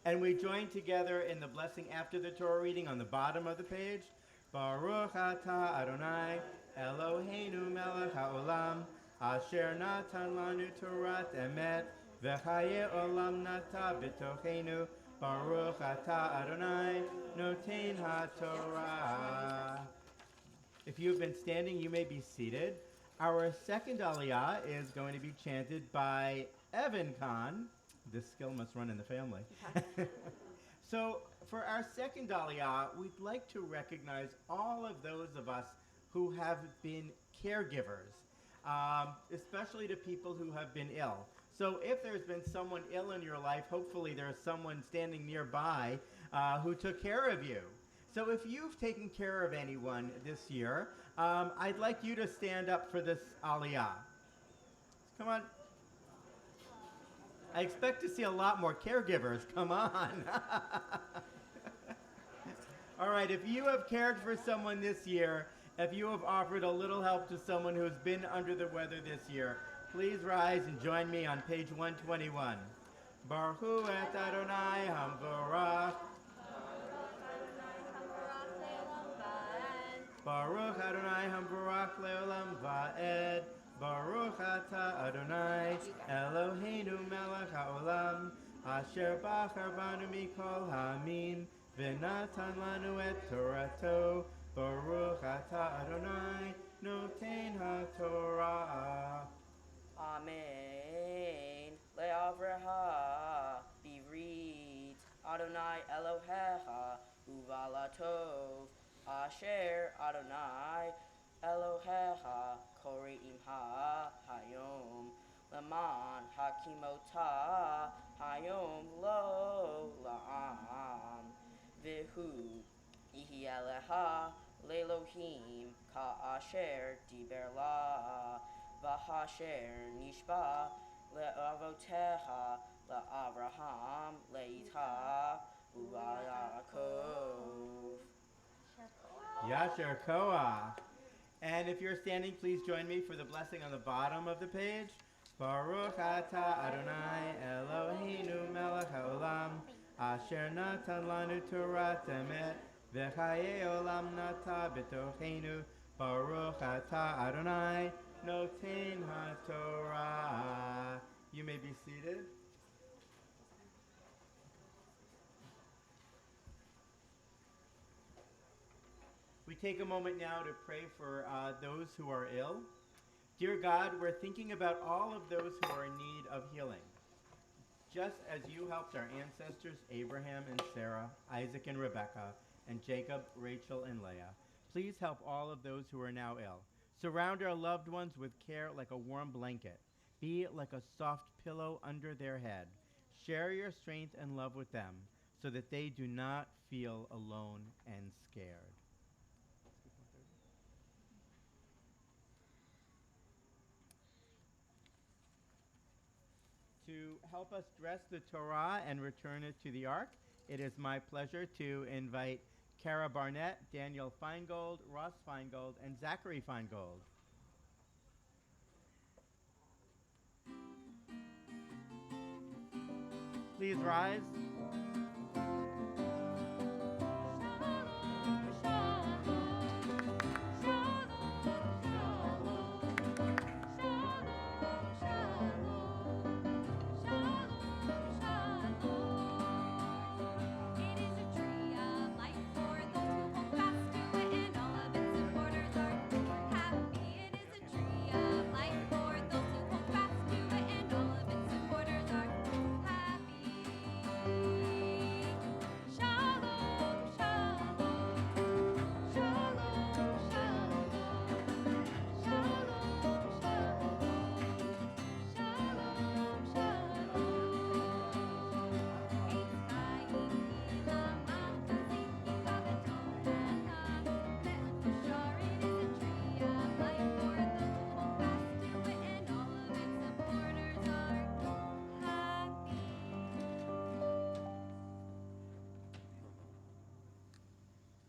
And we join together in the blessing after the Torah reading on the bottom of the page. Baruch atah Adonai Eloheinu melech haolam asher natan lanu Torat emet v'chaye olam nata b'tochenu Baruch atah Adonai noten haTorah. If you have been standing, you may be seated. Our second Aliyah is going to be chanted by Evan Khan. This skill must run in the family. So for our second Aliyah, we'd like to recognize all of those of us who have been caregivers, especially to people who have been ill. So if there's been someone ill in your life, hopefully there's someone standing nearby who took care of you. So if you've taken care of anyone this year, I'd like you to stand up for this Aliyah. Come on. I expect to see a lot more caregivers. Come on. All right, if you have cared for someone this year, if you have offered a little help to someone who's been under the weather this year, please rise and join me on page 121. Baruch hu et Adonai Hamvorach. Baruch Adonai Hamvorach leolam va'ed. Baruch atah Adonai Eloheinu melech haolam asher bachar banu mikol ha'amim v'natan lanu et Torato. Baruch atah Adonai noten haTorah. Amen. Le'avreha bivrit Adonai Elohecha uvalatov asher Adonai Elohecha koreimha hayom leman hakimota hayom lo la'am vihu ihi eleha le'elohim ka'asher diber la v'hasher nishba le'avotecha le'avraham le'yitzchak u'yaakov. Yasher Koach. And if you're standing, please join me for the blessing on the bottom of the page. Baruch atah Adonai Eloheinu melech haolam asher natan lanu Torah emet v'chayei olam nata b'tocheinu. Baruch atah Adonai noten haTorah. You may be seated. We take a moment now to pray for those who are ill. Dear God, we're thinking about all of those who are in need of healing. Just as you helped our ancestors Abraham and Sarah, Isaac and Rebekah, and Jacob, Rachel, and Leah, please help all of those who are now ill. Surround our loved ones with care like a warm blanket. Be like a soft pillow under their head. Share your strength and love with them so that they do not feel alone and scared. To help us dress the Torah and return it to the Ark, it is my pleasure to invite Kara Barnett, Daniel Feingold, Ross Feingold, and Zachary Feingold. Please rise.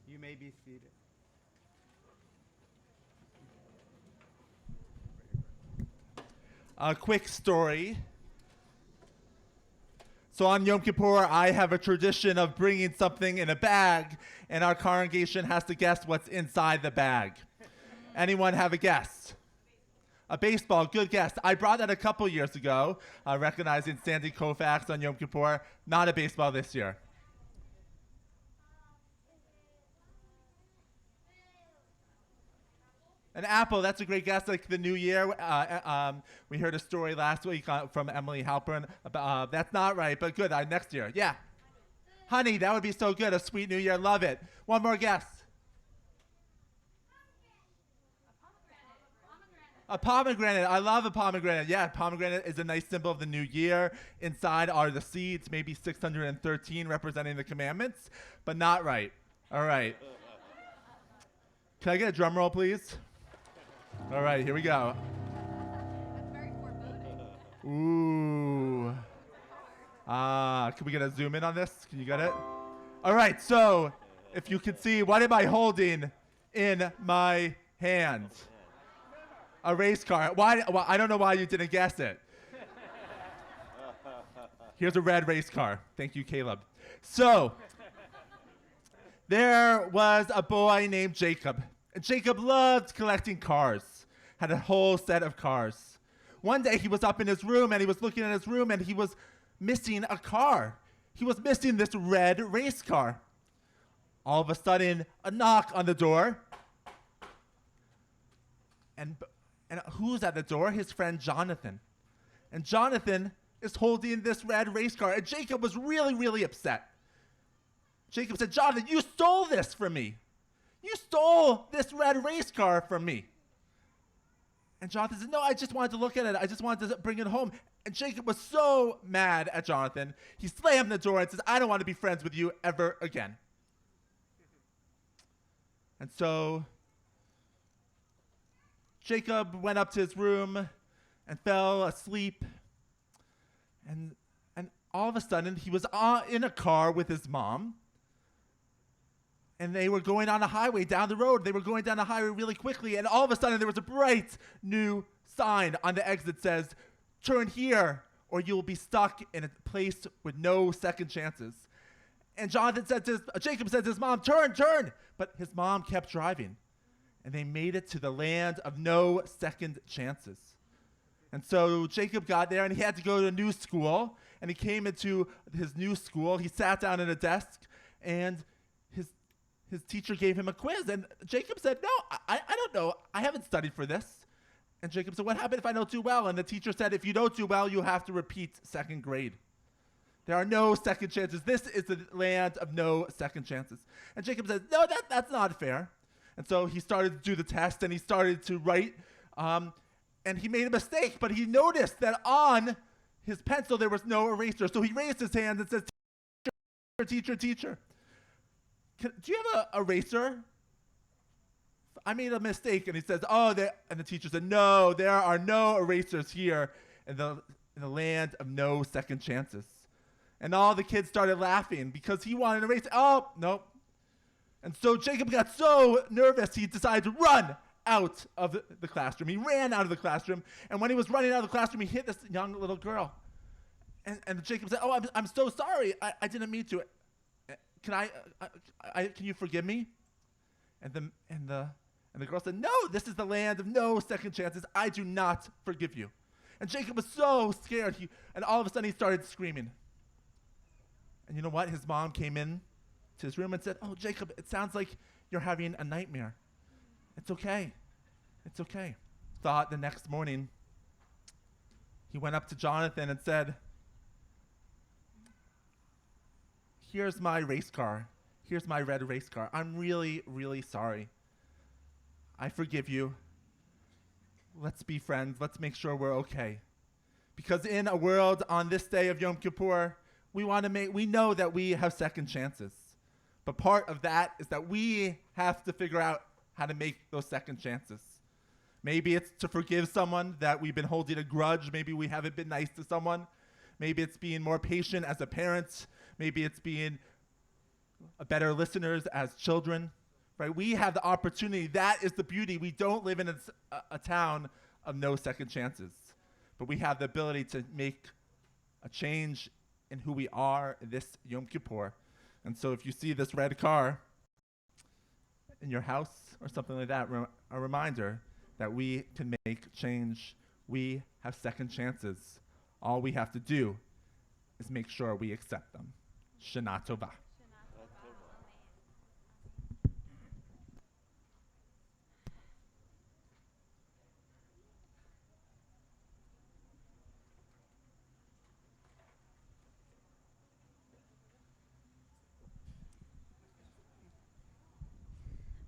You may be seated. A quick story. So on Yom Kippur, I have a tradition of bringing something in a bag, and our congregation has to guess what's inside the bag. Anyone have a guess? A baseball, good guess. I brought that a couple years ago, recognizing Sandy Koufax on Yom Kippur. Not a baseball this year. An apple, that's a great guess, like the new year. We heard a story last week from Emily Halpern. About, that's not right, but good, next year. Yeah. Honey, that would be so good, a sweet new year, love it. One more guess. A pomegranate, I love a pomegranate. Yeah, pomegranate is a nice symbol of the new year. Inside are the seeds, maybe 613 representing the commandments, but not right. All right. Can I get a drum roll, please? All right, here we go. That's very foreboding. Ooh. Can we get a zoom in on this? Can you get it? All right, so if you can see, what am I holding in my hand? A race car. Why? Well, I don't know why you didn't guess it. Here's a red race car. Thank you, Caleb. So, there was a boy named Jacob. And Jacob loved collecting cars. had a whole set of cars. One day he was up in his room and he was looking at his room and he was missing a car. He was missing this red race car. All of a sudden, a knock on the door. And who's at the door? His friend Jonathan. And Jonathan is holding this red race car. And Jacob was really, really upset. Jacob said, Jonathan, you stole this from me. You stole this red race car from me. And Jonathan said, no, I just wanted to look at it. I just wanted to bring it home. And Jacob was so mad at Jonathan, he slammed the door and says, I don't want to be friends with you ever again. And so Jacob went up to his room and fell asleep. And all of a sudden, he was in a car with his mom. And they were going on a highway down the road. They were going down the highway really quickly. And all of a sudden, there was a bright new sign on the exit that says, turn here or you'll be stuck in a place with no second chances. And Jacob said to his mom, turn. But his mom kept driving. And they made it to the land of no second chances. And so Jacob got there and he had to go to a new school. And he came into his new school. He sat down at a desk and his teacher gave him a quiz. And Jacob said, no, I don't know. I haven't studied for this. And Jacob said, what happened if I don't do well? And the teacher said, if you don't do well, you have to repeat second grade. There are no second chances. This is the land of no second chances. And Jacob said, no, that's not fair. And so he started to do the test and he started to write. And he made a mistake, but he noticed that on his pencil there was no eraser. So he raised his hand and said, teacher. Do you have an eraser? I made a mistake. And he says, and the teacher said, no, there are no erasers here in the land of no second chances. And all the kids started laughing because he wanted an eraser. Oh, no. And so Jacob got so nervous, he decided to run out of the classroom. He ran out of the classroom. And when he was running out of the classroom, he hit this young little girl. And Jacob said, I'm so sorry. I didn't mean to. Can you forgive me? And the girl said, no, this is the land of no second chances. I do not forgive you. And Jacob was so scared. And all of a sudden he started screaming. And you know what? His mom came in to his room and said, oh, Jacob, it sounds like you're having a nightmare. It's okay. Thought the next morning, he went up to Jonathan and said, here's my race car. Here's my red race car. I'm really, really sorry. I forgive you. Let's be friends. Let's make sure we're okay. Because in a world on this day of Yom Kippur, we know that we have second chances. But part of that is that we have to figure out how to make those second chances. Maybe it's to forgive someone that we've been holding a grudge. Maybe we haven't been nice to someone. Maybe it's being more patient as a parent. Maybe it's being better listeners as children. Right? We have the opportunity. That is the beauty. We don't live in a town of no second chances. But we have the ability to make a change in who we are in this Yom Kippur. And so if you see this red car in your house or something like that, a reminder that we can make change. We have second chances. All we have to do is make sure we accept them. Shana Tova.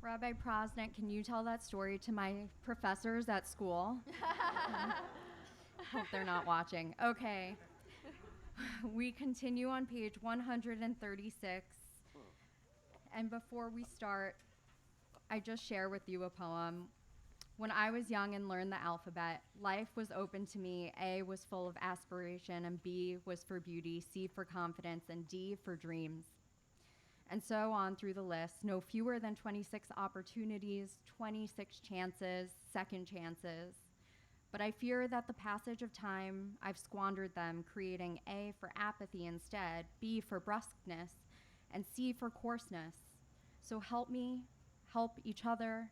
Rabbi Prosnick, can you tell that story to my professors at school? Hope they're not watching. Okay. We continue on page 136. And before we start, I just share with you a poem. When I was young and learned the alphabet, life was open to me. A was full of aspiration, and B was for beauty, C for confidence, and D for dreams. And so on through the list, no fewer than 26 opportunities, 26 chances, second chances. But I fear that the passage of time, I've squandered them, creating A for apathy instead, B for brusqueness, and C for coarseness. So help me, help each other,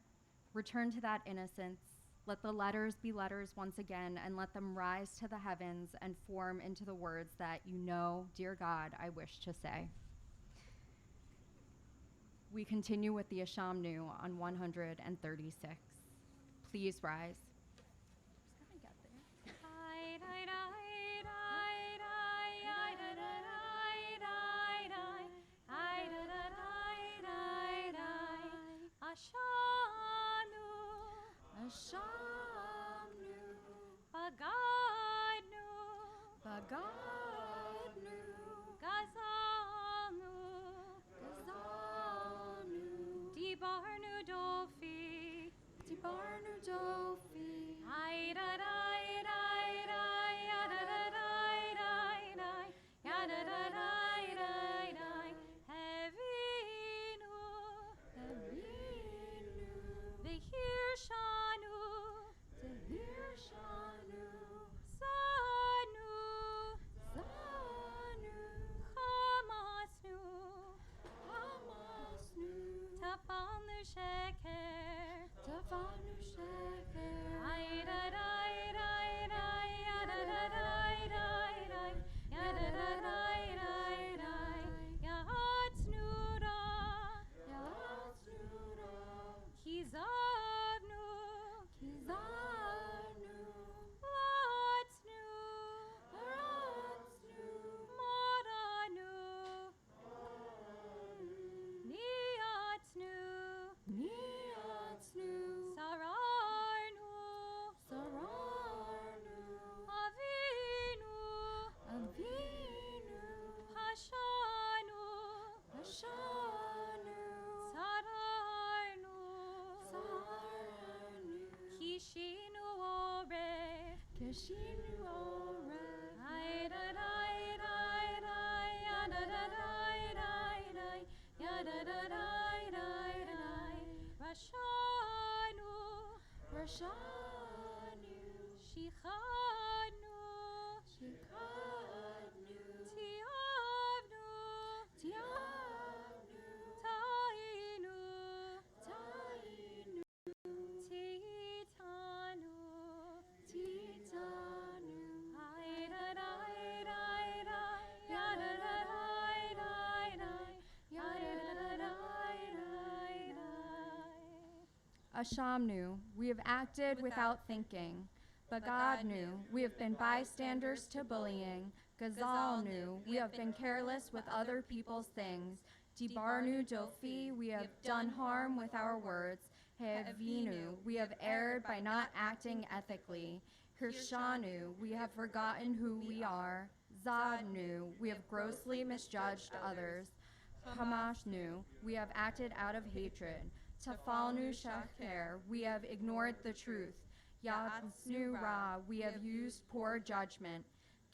return to that innocence, Let the letters be letters once again, and let them rise to the heavens and form into the words that you know, dear God, I wish to say. We continue with the Ashamnu on 136. Please rise. Ashamnu, Bagadnu, Gazalnu, Dibarnu Dofi, Hevinu, Vihirshanu, Zanu, Hamasnu, Tafanu Sheker, Kizavnu, Maranu, Niatsnu, Sararnu, Avinu, Hashanu, Sararnu, Kishinu Ore, Rashanu, Shichadnu, Tiavnu, Tainu, Titanu, Ashamnu, we have acted without thinking. Bagadnu, we have been bystanders to bullying. Gazalnu, we have been careless with other people's things. Dibarnu Dofi, we have done harm with our words. Hevinu, we have erred by not acting ethically. Hirshanu, we have forgotten who we are. Zadnu, we have grossly misjudged others. Hamashnu, we have acted out of hatred. Tafalnu Shacher, we have ignored the truth. Yatsnu Ra, we have used poor judgment.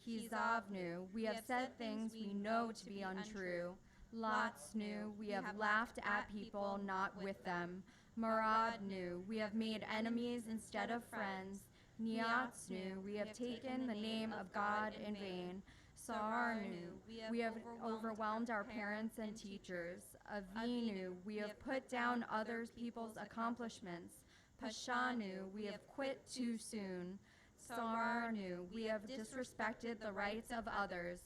Kizavnu, we have said things we know to be untrue. Latsnu, we have laughed at people, not with them. Maradnu, we have made enemies instead of friends. Niatsnu, we have taken the name of God in vain. Sararnu, we have overwhelmed our parents and teachers. Avinu, we have put down other people's accomplishments. Pashanu, we have quit too soon. Sararnu, we have disrespected the rights of others.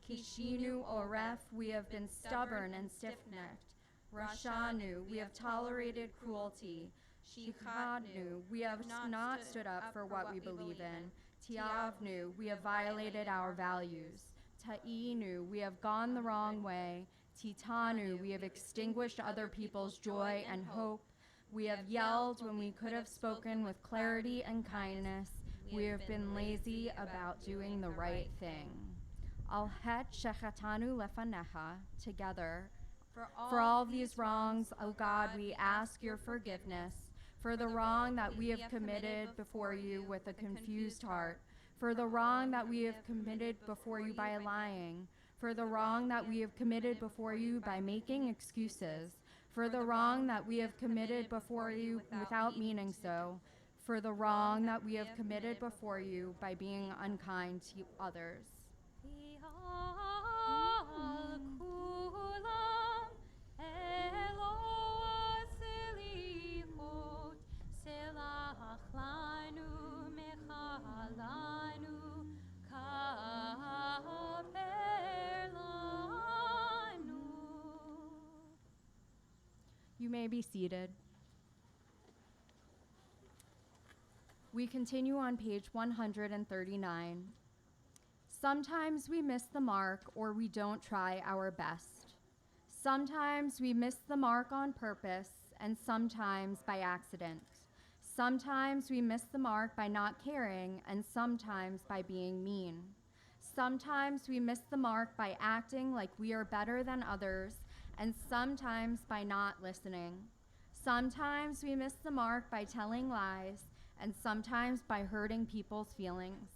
Kishinu Oref, we have been stubborn and stiff-necked. Rashanu, we have tolerated cruelty. Shichadnu, we have not stood up for what we believe in. Tiavnu, we have violated our values. Ta'inu, we have gone the wrong way. Titanu, we have extinguished other people's joy and hope. We have yelled when we could have spoken with clarity and kindness. We have been lazy about doing the right thing. Al het shechatanu lefanecha, together. For all these wrongs, O God, we ask your forgiveness. For the wrong that we have committed before you with a confused heart. For the wrong that we have committed before you by lying. For the wrong that we have committed before you by making excuses. For the wrong that we have committed before you without meaning so. For the wrong that we have committed before you by being unkind to others. Selach may be seated. We continue on page 139. Sometimes we miss the mark or we don't try our best. Sometimes we miss the mark on purpose and sometimes by accident. Sometimes we miss the mark by not caring and sometimes by being mean. Sometimes we miss the mark by acting like we are better than others and sometimes by not listening. Sometimes we miss the mark by telling lies and sometimes by hurting people's feelings.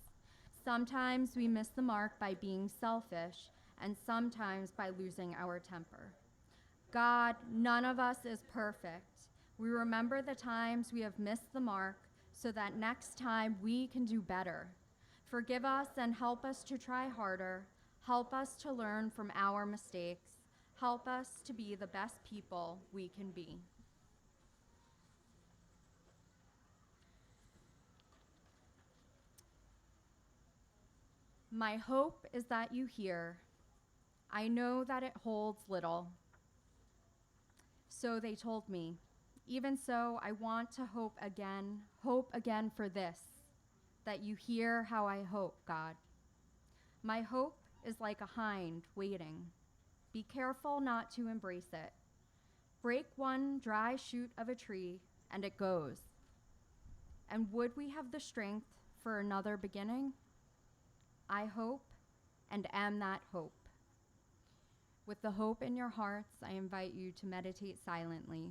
Sometimes we miss the mark by being selfish and sometimes by losing our temper. God, none of us is perfect. We remember the times we have missed the mark so that next time we can do better. Forgive us and help us to try harder. Help us to learn from our mistakes. Help us to be the best people we can be. My hope is that you hear. I know that it holds little. So they told me. Even so, I want to hope again for this, that you hear how I hope, God. My hope is like a hind waiting. Be careful not to embrace it. Break one dry shoot of a tree, and it goes. And would we have the strength for another beginning? I hope and am that hope. With the hope in your hearts, I invite you to meditate silently.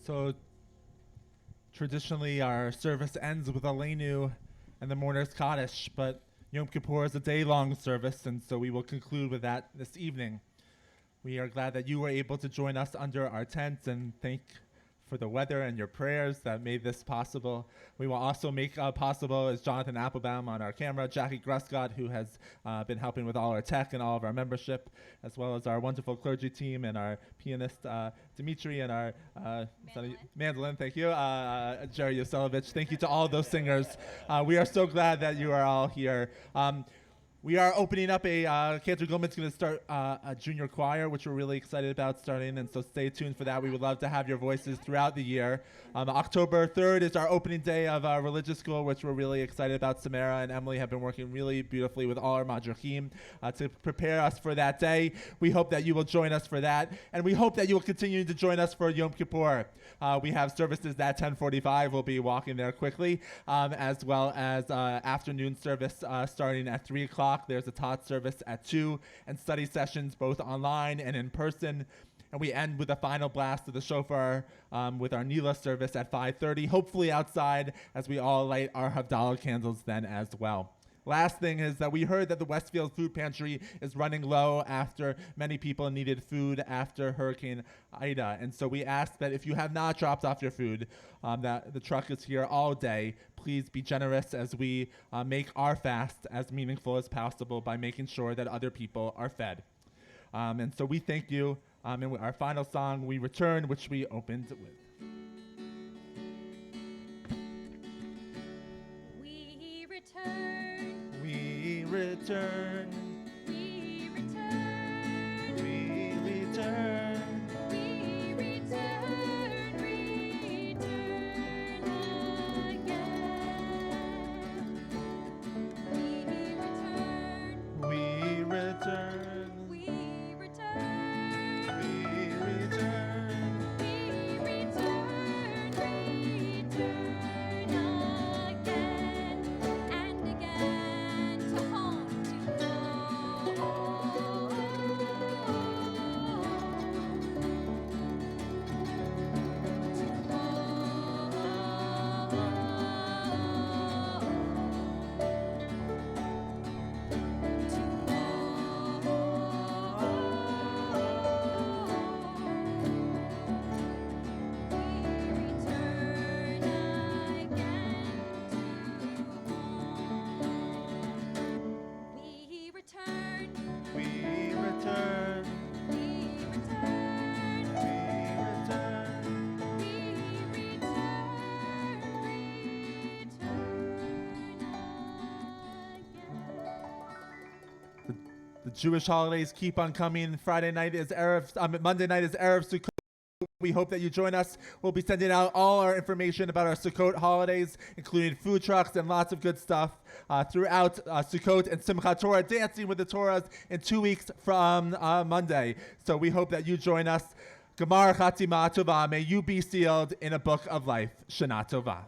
So traditionally our service ends with Aliyah and the mourner's Kaddish, but Yom Kippur is a day-long service, and so we will conclude with that this evening. We are glad that you were able to join us under our tent, and thank for the weather and your prayers that made this possible. We will also make possible is Jonathan Applebaum on our camera, Jackie Gruscott, who has been helping with all our tech and all of our membership, as well as our wonderful clergy team and our pianist Dimitri and our mandolin, thank you, Jerry Yoselovich. Thank you to all those singers. We are so glad that you are all here. We are opening up Cantor Gilman's going to start a junior choir, which we're really excited about starting, and so stay tuned for that. We would love to have your voices throughout the year. October 3rd is our opening day of religious school, which we're really excited about. Samara and Emily have been working really beautifully with all our madrachim to prepare us for that day. We hope that you will join us for that, and we hope that you will continue to join us for Yom Kippur. We have services at 10:45. We'll be walking there quickly, as well as afternoon service starting at 3 o'clock. There's a Tot service at 2 and study sessions both online and in person. And we end with a final blast of the shofar with our Nila service at 5:30, hopefully outside as we all light our Havdalah candles then as well. Last thing is that we heard that the Westfield Food Pantry is running low after many people needed food after Hurricane Ida. And so we ask that if you have not dropped off your food, that the truck is here all day. Please be generous as we make our fast as meaningful as possible by making sure that other people are fed. And so we thank you. And with our final song, We Return, which we opened with. We return. We return. We return. We return. We return. Return again. We return. We return. We return. We return. We return. Return again and again to home to go. We return. We return. We return. We return. We return. The Jewish holidays keep on coming. Monday night is Erev Sukkot. We hope that you join us. We'll be sending out all our information about our Sukkot holidays, including food trucks and lots of good stuff throughout Sukkot and Simchat Torah, dancing with the Torahs in 2 weeks from Monday. So we hope that you join us. Gemar Chatzima Tova. May you be sealed in a book of life. Shana Tova.